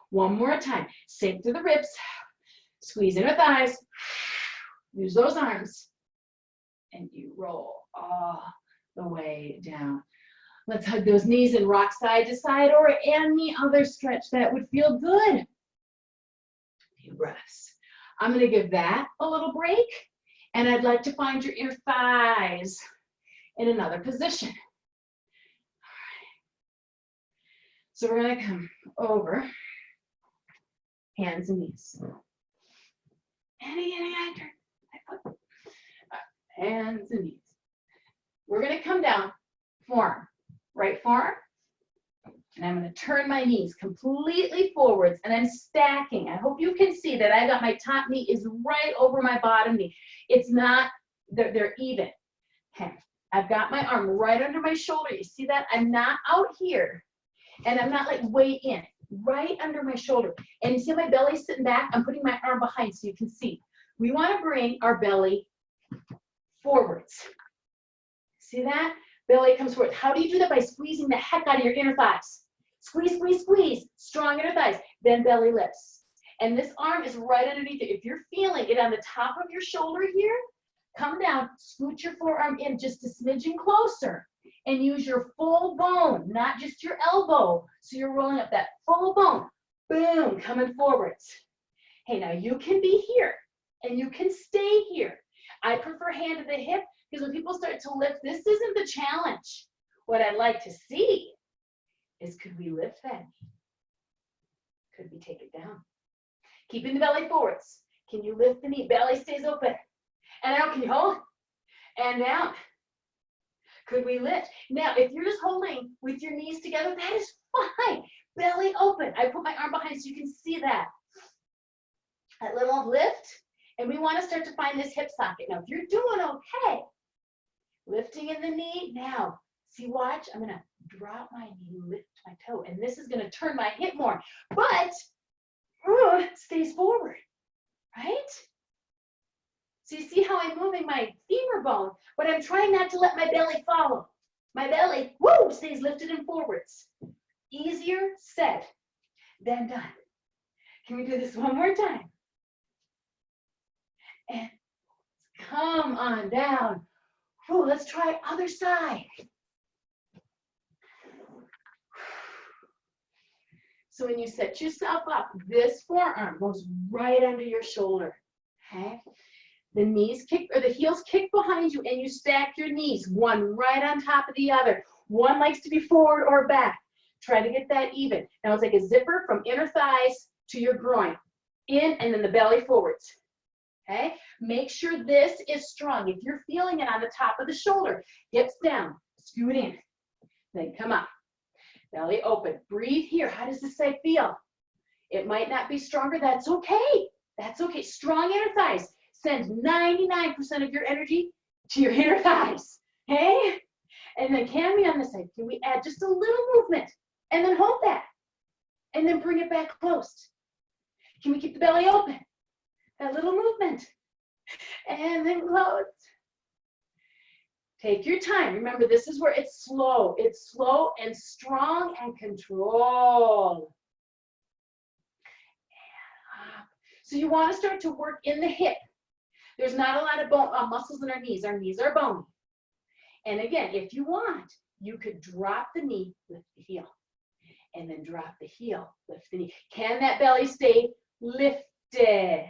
One more time. Sink through the ribs, squeeze inner thighs, use those arms, and you roll all the way down. Let's hug those knees and rock side to side or any other stretch that would feel good. Deep breaths. I'm going to give that a little break, and I'd like to find your inner thighs in another position. All right. So we're going to come over, hands and knees. And again, I turn my foot. Hands and knees. We're going to come down, forearm, right forearm, and I'm going to turn my knees completely forwards, and I'm stacking. I hope you can see that I got my top knee is right over my bottom knee. It's not, they're even. Okay, I've got my arm right under my shoulder. You see that? I'm not out here, and I'm not like way in, right under my shoulder. And you see my belly sitting back? I'm putting my arm behind so you can see. We want to bring our belly forwards. See that? Belly comes forward. How do you do that? By squeezing the heck out of your inner thighs. Squeeze, squeeze, squeeze. Strong inner thighs. Then belly lifts. And this arm is right underneath it. If you're feeling it on the top of your shoulder here, come down, scoot your forearm in just a smidgen closer, and use your full bone, not just your elbow. So you're rolling up that full bone. Boom, coming forwards. Hey, now you can be here, and you can stay here. I prefer hand to the hip, because when people start to lift, this isn't the challenge. What I'd like to see is, could we lift that knee? Could we take it down? Keeping the belly forwards. Can you lift the knee? Belly stays open. And out, can you hold? And down. Could we lift? Now, if you're just holding with your knees together, that is fine. Belly open. I put my arm behind so you can see that. That little lift. And we want to start to find this hip socket. Now, if you're doing okay, lifting in the knee. Now, see, watch. I'm going to drop my knee, lift my toe. And this is going to turn my hip more. But it stays forward, right? So you see how I'm moving my femur bone, but I'm trying not to let my belly follow. My belly, woo, stays lifted and forwards. Easier said than done. Can we do this one more time? And come on down. Whew, let's try other side. So when you set yourself up, this forearm goes right under your shoulder. Okay? The knees kick, or the heels kick behind you, and you stack your knees, one right on top of the other. One likes to be forward or back. Try to get that even. Now it's like a zipper from inner thighs to your groin. In and then the belly forwards. Okay? Make sure this is strong. If you're feeling it on the top of the shoulder, hips down, scoot in, then come up. Belly open. Breathe here. How does this side feel? It might not be stronger. That's okay. That's okay. Strong inner thighs. Send 99% of your energy to your inner thighs. Okay? And then can we on this side? Can we add just a little movement? And then hold that. And then bring it back close. Can we keep the belly open? That little movement. And then close. Take your time. Remember, this is where it's slow. It's slow and strong and control. And up. So you want to start to work in the hip. There's not a lot of bone, muscles in our knees. Our knees are bony. And again, if you want, you could drop the knee, lift the heel. And then drop the heel, lift the knee. Can that belly stay lifted?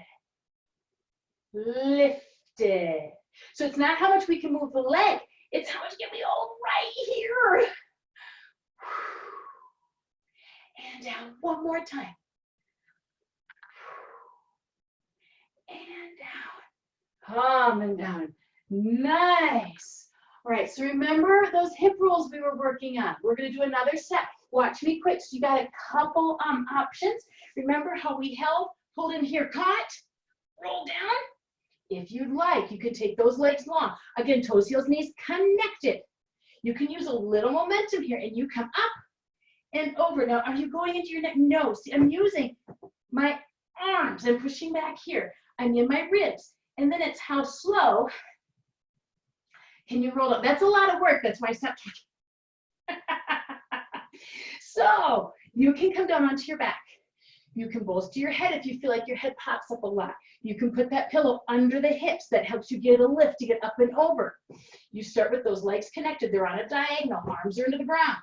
Lifted. So it's not how much we can move the leg, it's how much can we hold right here. And down one more time. And down. Come and down. Nice. All right, so remember those hip rolls we were working on. We're going to do another set. Watch me quick. So you got a couple options. Remember how we held, pulled in here, caught, roll down. If you'd like, you could take those legs long. Again, toes, heels, knees connected. You can use a little momentum here, and you come up and over. Now, are you going into your neck? No. See, I'm using my arms and pushing back here. I'm in my ribs. And then it's how slow can you roll up. That's a lot of work. That's why I stopped talking. So you can come down onto your back. You can bolster your head if you feel like your head pops up a lot. You can put that pillow under the hips. That helps you get a lift to get up and over. You start with those legs connected. They're on a diagonal. Arms are into the ground.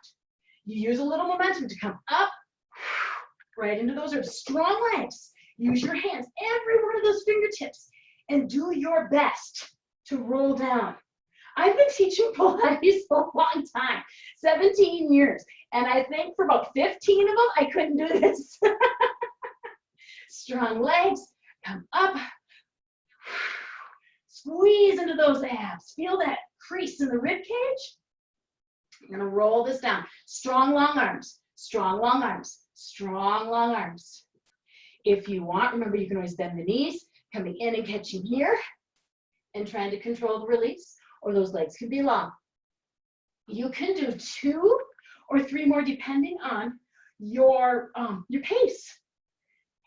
You use a little momentum to come up, right into those ribs. Strong legs. Use your hands, every one of those fingertips, and do your best to roll down. I've been teaching Pilates for a long time, 17 years. And I think for about 15 of them, I couldn't do this. Strong legs, come up, squeeze into those abs. Feel that crease in the rib cage. I'm gonna roll this down. Strong long arms, strong long arms, strong long arms. If you want, remember you can always bend the knees, coming in and catching here, and trying to control the release, or those legs can be long. You can do 2 or 3 more depending on your pace.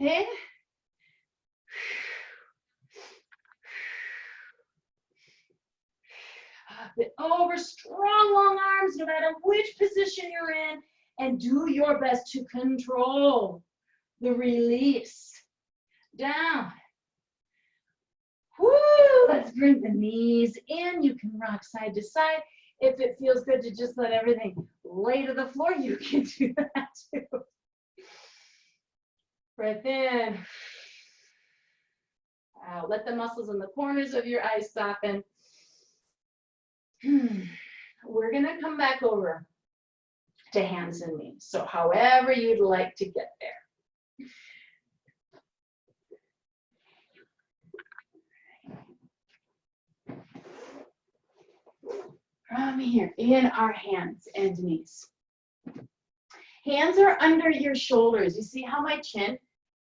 Okay? Up and over, strong long arms, no matter which position you're in, and do your best to control the release. Down. Woo! Let's bring the knees in. You can rock side to side. If it feels good to just let everything lay to the floor, you can do that too. Breath in. Out. Let the muscles in the corners of your eyes soften. We're going to come back over to hands and knees. So however you'd like to get there. From here, in our hands and knees. Hands are under your shoulders. You see how my chin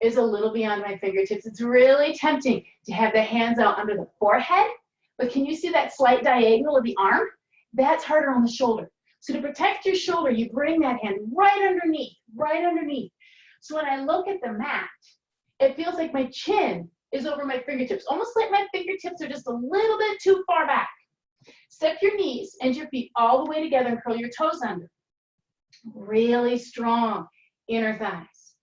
is a little beyond my fingertips? It's really tempting to have the hands out under the forehead, but can you see that slight diagonal of the arm? That's harder on the shoulder. So to protect your shoulder, you bring that hand right underneath, right underneath. So when I look at the mat, it feels like my chin is over my fingertips, almost like my fingertips are just a little bit too far back. Step your knees and your feet all the way together and curl your toes under. Really strong inner thighs.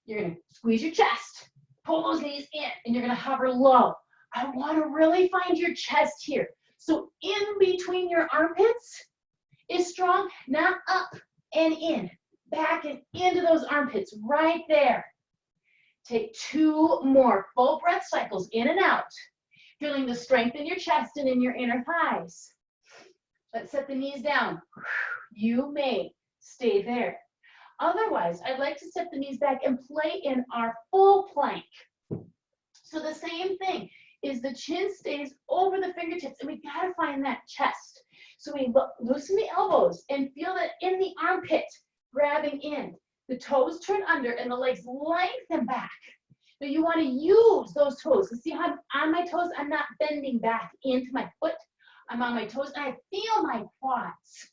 You're going to squeeze your chest, pull those knees in, and you're going to hover low. I want to really find your chest here. So in between your armpits is strong, not up and in, back and into those armpits, right there. Take 2 more full breath cycles in and out, feeling the strength in your chest and in your inner thighs. Let's set the knees down. You may stay there. Otherwise, I'd like to set the knees back and play in our full plank. So the same thing is the chin stays over the fingertips, and we gotta find that chest. So we loosen the elbows and feel that in the armpit, grabbing in. The toes turn under and the legs lengthen back. Now you want to use those toes. You see how I'm on my toes? I'm not bending back into my foot. I'm on my toes and I feel my quads.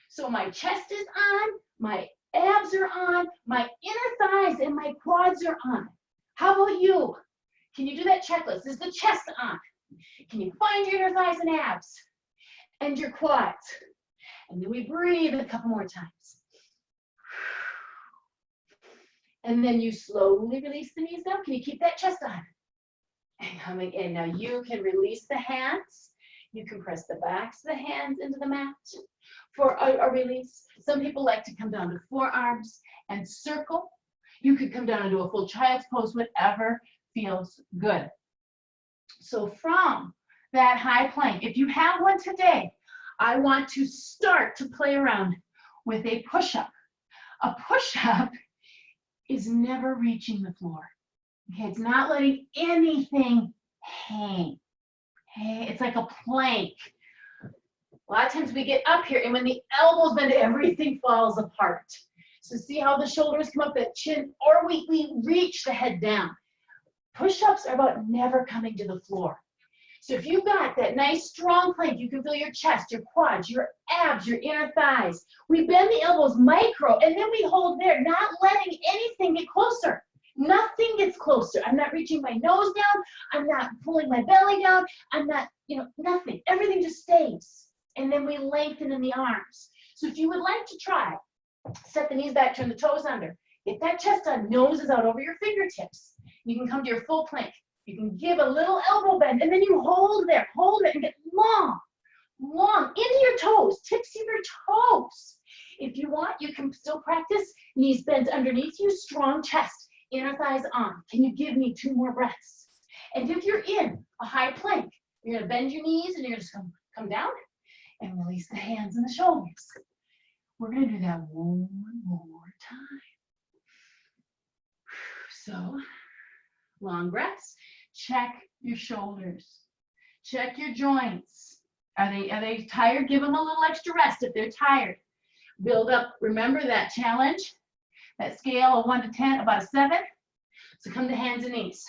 So my chest is on, my abs are on, my inner thighs and my quads are on. How about you? Can you do that checklist? Is the chest on? Can you find your inner thighs and abs and your quads? And then we breathe a couple more times. And then you slowly release the knees down. Can you keep that chest on? And coming in. Now you can release the hands. You can press the backs of the hands into the mat for a release. Some people like to come down to forearms and circle. You could come down and do a full child's pose, whatever feels good. So from that high plank, if you have one today, I want to start to play around with a push-up. A push-up is never reaching the floor. Okay, it's not letting anything hang. Okay, it's like a plank. A lot of times we get up here and when the elbows bend, everything falls apart. So see how the shoulders come up, that chin, or we reach the head down. Push-ups are about never coming to the floor. So if you've got that nice strong plank, you can feel your chest, your quads, your abs, your inner thighs. We bend the elbows micro and then we hold there, not letting anything get closer. Nothing gets closer. I'm not reaching my nose down. I'm not pulling my belly down. I'm not, nothing. Everything just stays. And then we lengthen in the arms. So if you would like to try, set the knees back, turn the toes under. Get that chest on, nose is out over your fingertips. You can come to your full plank. You can give a little elbow bend, and then you hold there. Hold it and get long, long into your toes, tips of your toes. If you want, you can still practice knees bent underneath you, strong chest, inner thighs on. Can you give me 2 more breaths? And if you're in a high plank, you're gonna bend your knees and you're gonna just come down and release the hands and the shoulders. We're gonna do that one more time. So, long breaths. Check your shoulders. Check your joints. Are they tired? Give them a little extra rest if they're tired. Build up, remember that challenge, that scale of 1 to 10, about a 7. So come to hands and knees.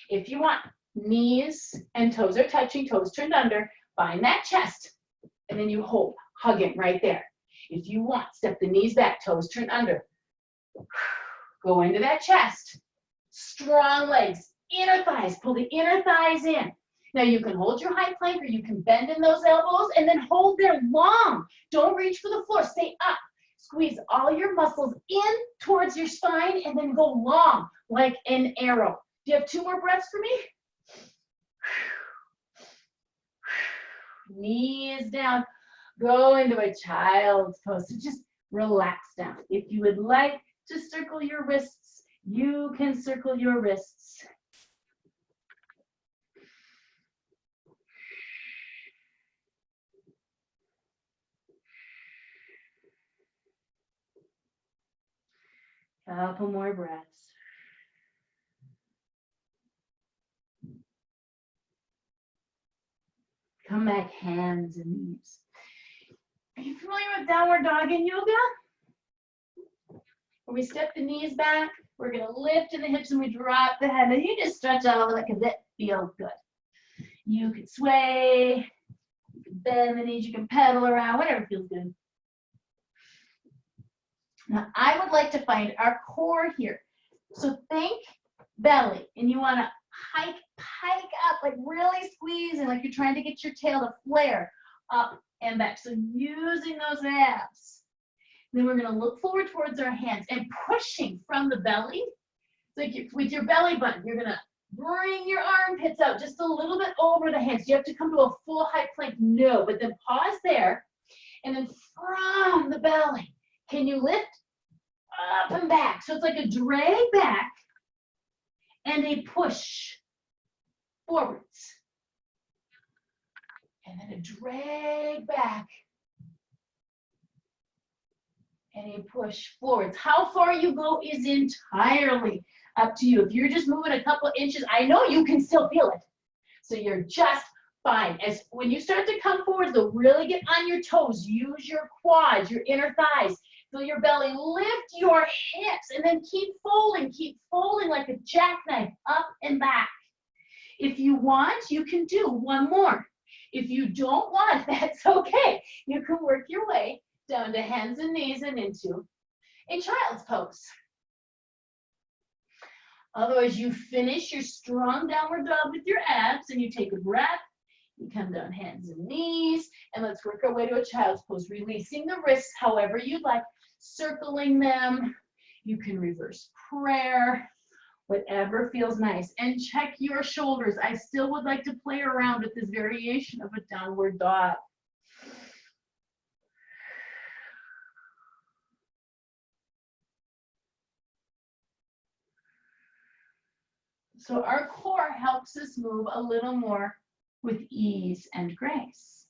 If you want, knees and toes are touching, toes turned under, find that chest, and then you hold, hugging right there. If you want, step the knees back, toes turned under. Go into that chest. Strong legs, inner thighs, pull the inner thighs in. Now you can hold your high plank or you can bend in those elbows and then hold there long. Don't reach for the floor, stay up. Squeeze all your muscles in towards your spine and then go long like an arrow. Do you have 2 more breaths for me? Knees down, go into a child's pose. So just relax down. If you would like to circle your wrists, you can circle your wrists. Couple more breaths. Come back, hands and knees. Are you familiar with downward dog in yoga? Where we step the knees back, we're gonna lift in the hips and we drop the head. And you just stretch out all of it because it feels good. You can sway, you can bend the knees, you can pedal around, whatever feels good. Now, I would like to find our core here. So think belly, and you want to hike up, like really squeezing, like you're trying to get your tail to flare up and back. So using those abs. Then we're going to look forward towards our hands and pushing from the belly. Like with your belly button, you're going to bring your armpits out just a little bit over the hands. You have to come to a full high plank? No, but then pause there. And then from the belly, can you lift up and back? So it's like a drag back and a push forwards. And then a drag back and a push forwards. How far you go is entirely up to you. If you're just moving a couple inches, I know you can still feel it. So you're just fine. As when you start to come forward, they'll really get on your toes. Use your quads, your inner thighs. Feel your belly, lift your hips, and then keep folding like a jackknife, up and back. If you want, you can do 1 more. If you don't want, that's okay. You can work your way down to hands and knees and into a child's pose. Otherwise, you finish your strong downward dog with your abs and you take a breath. You come down hands and knees, and let's work our way to a child's pose, releasing the wrists however you'd like, circling them. You can reverse prayer, whatever feels nice. And check your shoulders. I still would like to play around with this variation of a downward dog. So our core helps us move a little more with ease and grace.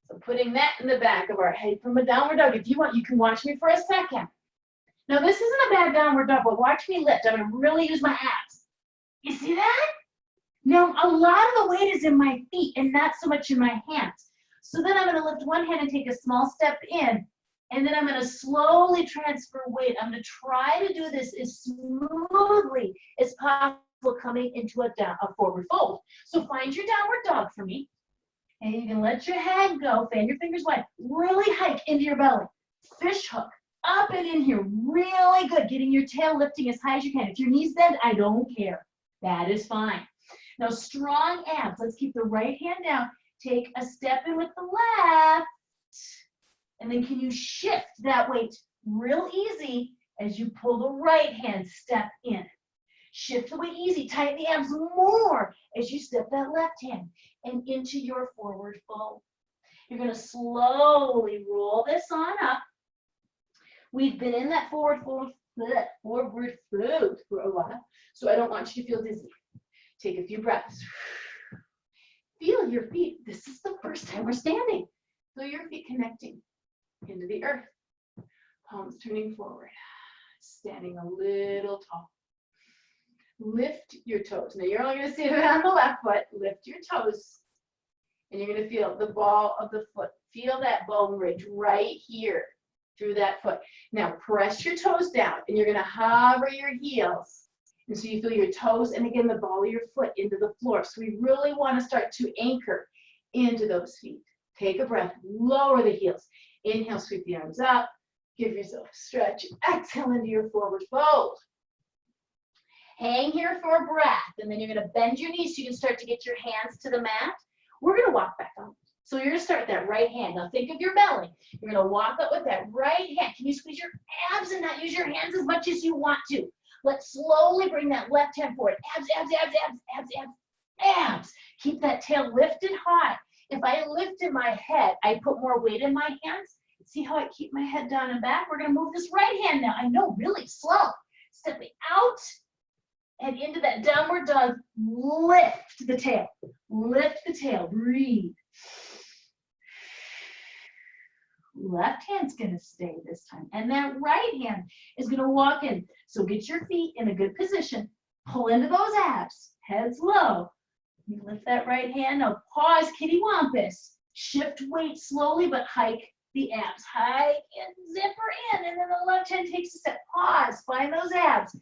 So putting that in the back of our head from a downward dog. If you want, you can watch me for a second. Now this isn't a bad downward dog, but watch me lift. I'm gonna really use my abs. You see that? Now a lot of the weight is in my feet and not so much in my hands. So then I'm gonna lift one hand and take a small step in, and then I'm gonna slowly transfer weight. I'm gonna try to do this as smoothly as possible, coming into a forward fold. So find your downward dog for me. And you can let your head go, fan your fingers wide, really hike into your belly. Fish hook up and in here, really good. Getting your tail lifting as high as you can. If your knees bend, I don't care. That is fine. Now, strong abs. Let's keep the right hand down. Take a step in with the left. And then can you shift that weight real easy as you pull the right hand step in. Shift the weight easy. Tighten the abs more as you step that left hand and into your forward fold. You're going to slowly roll this on up. We've been in that forward fold for a while, so I don't want you to feel dizzy. Take a few breaths. Feel your feet. This is the first time we're standing. Feel your feet connecting into the earth. Palms turning forward. Standing a little tall. Lift your toes. Now you're only going to see it on the left foot. Lift your toes. And you're going to feel the ball of the foot. Feel that bone ridge right here through that foot. Now press your toes down and you're going to hover your heels. And so you feel your toes and again the ball of your foot into the floor. So we really want to start to anchor into those feet. Take a breath. Lower the heels. Inhale, sweep the arms up. Give yourself a stretch. Exhale into your forward fold. Hang here for a breath. And then you're going to bend your knees so you can start to get your hands to the mat. We're going to walk back up. So you're going to start with that right hand. Now think of your belly. You're going to walk up with that right hand. Can you squeeze your abs and not use your hands as much as you want to? Let's slowly bring that left hand forward. Abs, abs, abs, abs, abs, abs, abs. Keep that tail lifted high. If I lift in my head, I put more weight in my hands. See how I keep my head down and back? We're going to move this right hand now. I know, really slow. Stepping out and into that downward dog. Lift the tail. Lift the tail. Breathe. Left hand's going to stay this time. And that right hand is going to walk in. So get your feet in a good position. Pull into those abs. Heads low. You lift that right hand. Now pause, kitty wampus. Shift weight slowly, but hike the abs. Hike and zipper in. And then the left hand takes a step. Pause. Find those abs.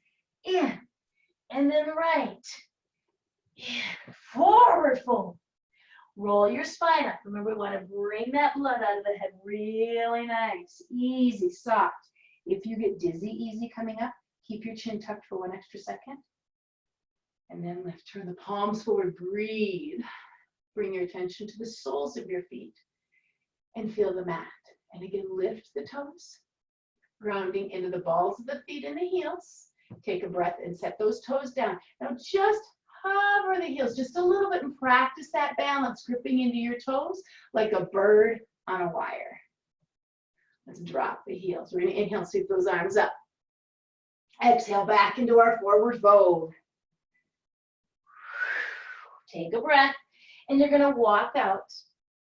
In. And then right. In. Forward fold. Roll your spine up. Remember, we want to bring that blood out of the head really nice, easy, soft. If you get dizzy, easy coming up, keep your chin tucked for 1 extra second. And then lift, turn the palms forward, breathe. Bring your attention to the soles of your feet and feel the mat. And again, lift the toes, grounding into the balls of the feet and the heels. Take a breath and set those toes down. Now just hover the heels just a little bit and practice that balance, gripping into your toes like a bird on a wire. Let's drop the heels. We're going to inhale, sweep those arms up. Exhale back into our forward fold. Take a breath, and you're going to walk out.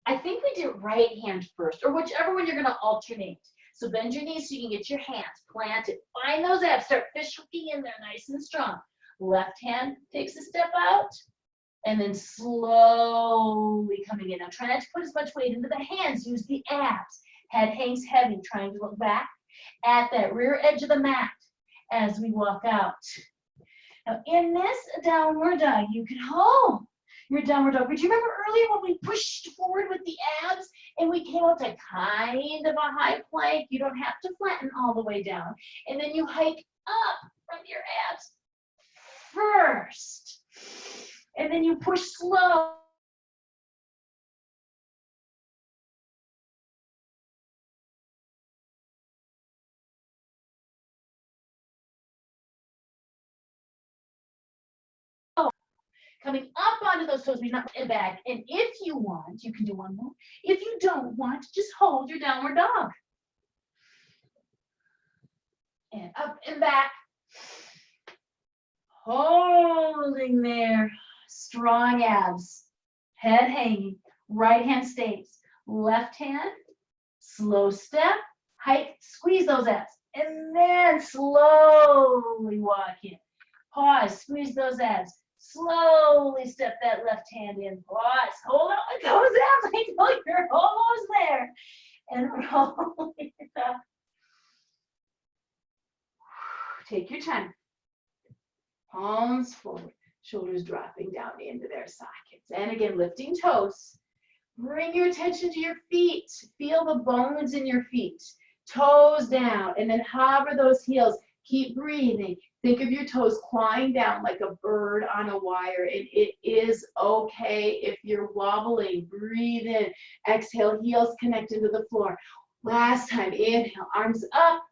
I think we did right hand first, or whichever one you're going to alternate. So bend your knees so you can get your hands planted. Find those abs. Start fish hooking in there nice and strong. Left hand takes a step out, and then slowly coming in. Now try not to put as much weight into the hands. Use the abs. Head hangs heavy, trying to look back at that rear edge of the mat as we walk out. Now in this downward dog, you can hold your downward dog. But do you remember earlier when we pushed forward with the abs and we came up to kind of a high plank? You don't have to flatten all the way down. And then you hike up from your abs first, and then you push slow. Coming up onto those toes, we're not back. And if you want, you can do one more. If you don't want, just hold your downward dog. And up and back. Holding there, strong abs, head hanging, right hand stays, left hand, slow step, hike, squeeze those abs, and then slowly walk in. Pause, squeeze those abs, slowly step that left hand in, pause, hold on with those abs until you're almost there, and roll it up. Take your time. Palms forward, shoulders dropping down into their sockets. And again, lifting toes. Bring your attention to your feet. Feel the bones in your feet. Toes down, and then hover those heels. Keep breathing. Think of your toes clawing down like a bird on a wire, and it is okay if you're wobbling. Breathe in. Exhale, heels connect into the floor. Last time, inhale, arms up,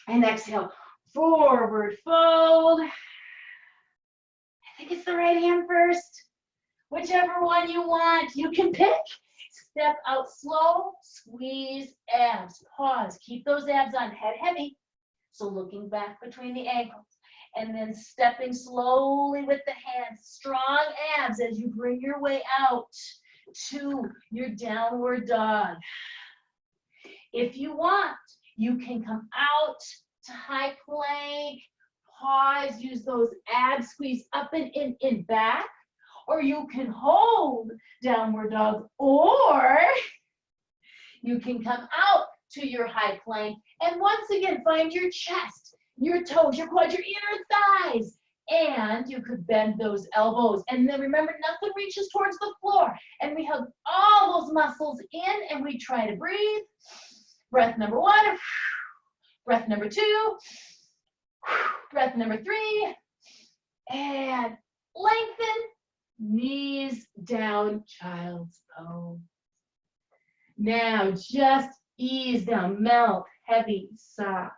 and exhale, forward fold. I think it's the right hand first. Whichever one you want, you can pick. Step out slow, squeeze abs, pause. Keep those abs on, head heavy. So looking back between the ankles. And then stepping slowly with the hands, strong abs as you bring your way out to your downward dog. If you want, you can come out to high plank, pause, use those abs, squeeze up and in back, or you can hold downward dog, or you can come out to your high plank, and once again, find your chest, your toes, your quads, your inner thighs, and you could bend those elbows. And then remember, nothing reaches towards the floor, and we hug all those muscles in, and we try to breathe. Breath number 1, breath number 2, breath number 3, and lengthen, knees down, child's pose. Now just ease down, melt, heavy, soft.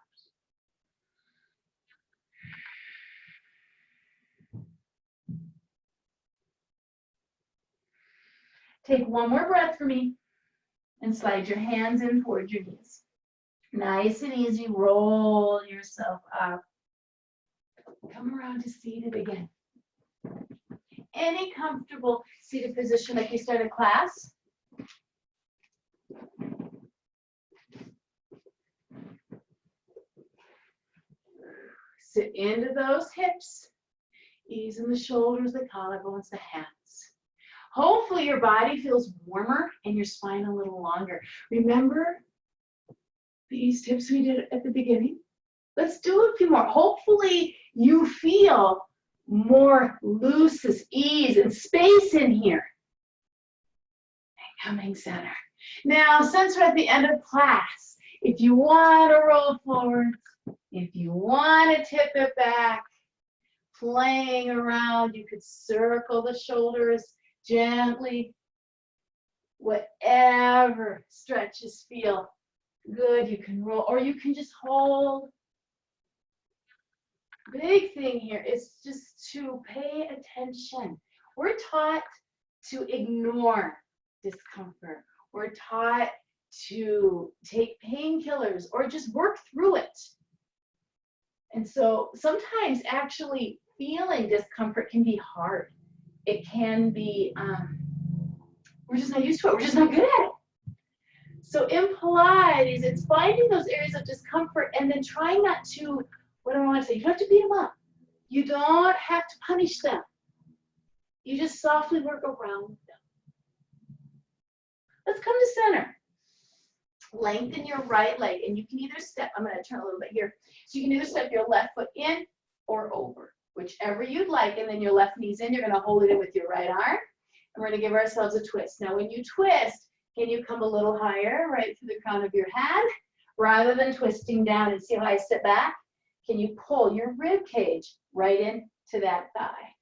Take one more breath for me and slide your hands in towards your knees. Nice and easy, roll yourself up. Come around to seated again. Any comfortable seated position like you started class. Sit into those hips, easing the shoulders, the collarbones, the hands. Hopefully your body feels warmer and your spine a little longer. Remember these tips we did at the beginning? Let's do a few more. Hopefully you feel more loose ease and space in here. And coming center. Now, since we're at the end of class, if you want to roll forward, if you want to tip it back, playing around, you could circle the shoulders gently. Whatever stretches feel good, you can roll, or you can just hold. Big thing here is just to pay attention. We're taught to ignore discomfort. We're taught to take painkillers or just work through it. And so sometimes actually feeling discomfort can be hard. It can be, we're just not used to it. We're just not good at it. So in Pilates, it's finding those areas of discomfort and then trying not to, what do I want to say? You don't have to beat them up. You don't have to punish them. You just softly work around them. Let's come to center. Lengthen your right leg, and you can either step, I'm going to turn a little bit here. So you can either step your left foot in or over, whichever you'd like, and then your left knee's in. You're going to hold it in with your right arm, and we're going to give ourselves a twist. Now when you twist, can you come a little higher, right to the crown of your head, rather than twisting down? And see how I sit back? Can you pull your rib cage right into that thigh?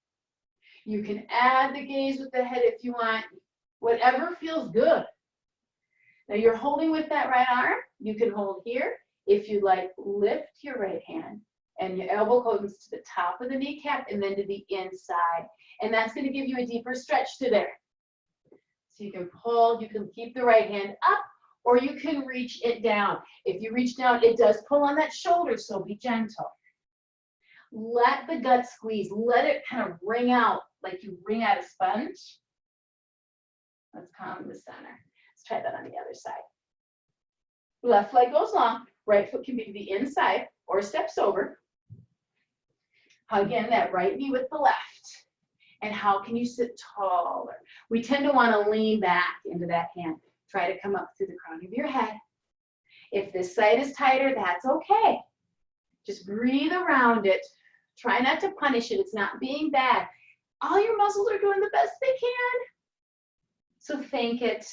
You can add the gaze with the head if you want, whatever feels good. Now you're holding with that right arm. You can hold here. If you like, lift your right hand and your elbow comes to the top of the kneecap and then to the inside. And that's going to give you a deeper stretch to there. So you can pull, you can keep the right hand up, or you can reach it down. If you reach down, it does pull on that shoulder, so be gentle. Let the gut squeeze. Let it kind of wring out like you wring out a sponge. Let's come to center. Let's try that on the other side. Left leg goes long. Right foot can be to the inside or steps over. Hug in that right knee with the left. And how can you sit taller? We tend to want to lean back into that hand. Try to come up through the crown of your head. If this side is tighter, that's okay. Just breathe around it. Try not to punish it. It's not being bad. All your muscles are doing the best they can. So thank it.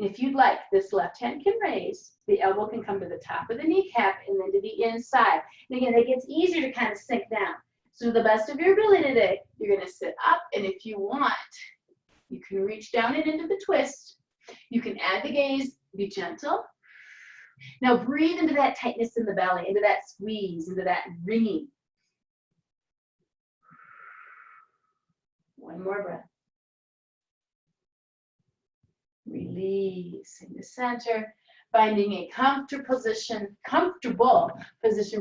If you'd like, this left hand can raise, the elbow can come to the top of the kneecap and then to the inside. And again, it gets easier to kind of sink down. So to the best of your ability today, you're gonna sit up, and if you want, you can reach down and into the twist. You can add the gaze, be gentle. Now breathe into that tightness in the belly, into that squeeze, into that ringing. One more breath. Release into center, finding a comfortable position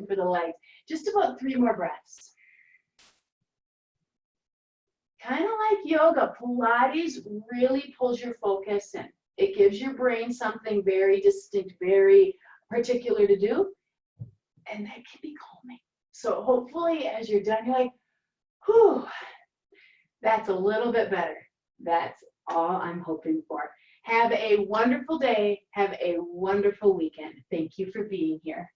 for the legs. Just about 3 more breaths. Kind of like yoga, Pilates really pulls your focus in. It gives your brain something very distinct, very particular to do, and that can be calming. So hopefully as you're done, you're like, whew, that's a little bit better. That's all I'm hoping for. Have a wonderful day. Have a wonderful weekend. Thank you for being here.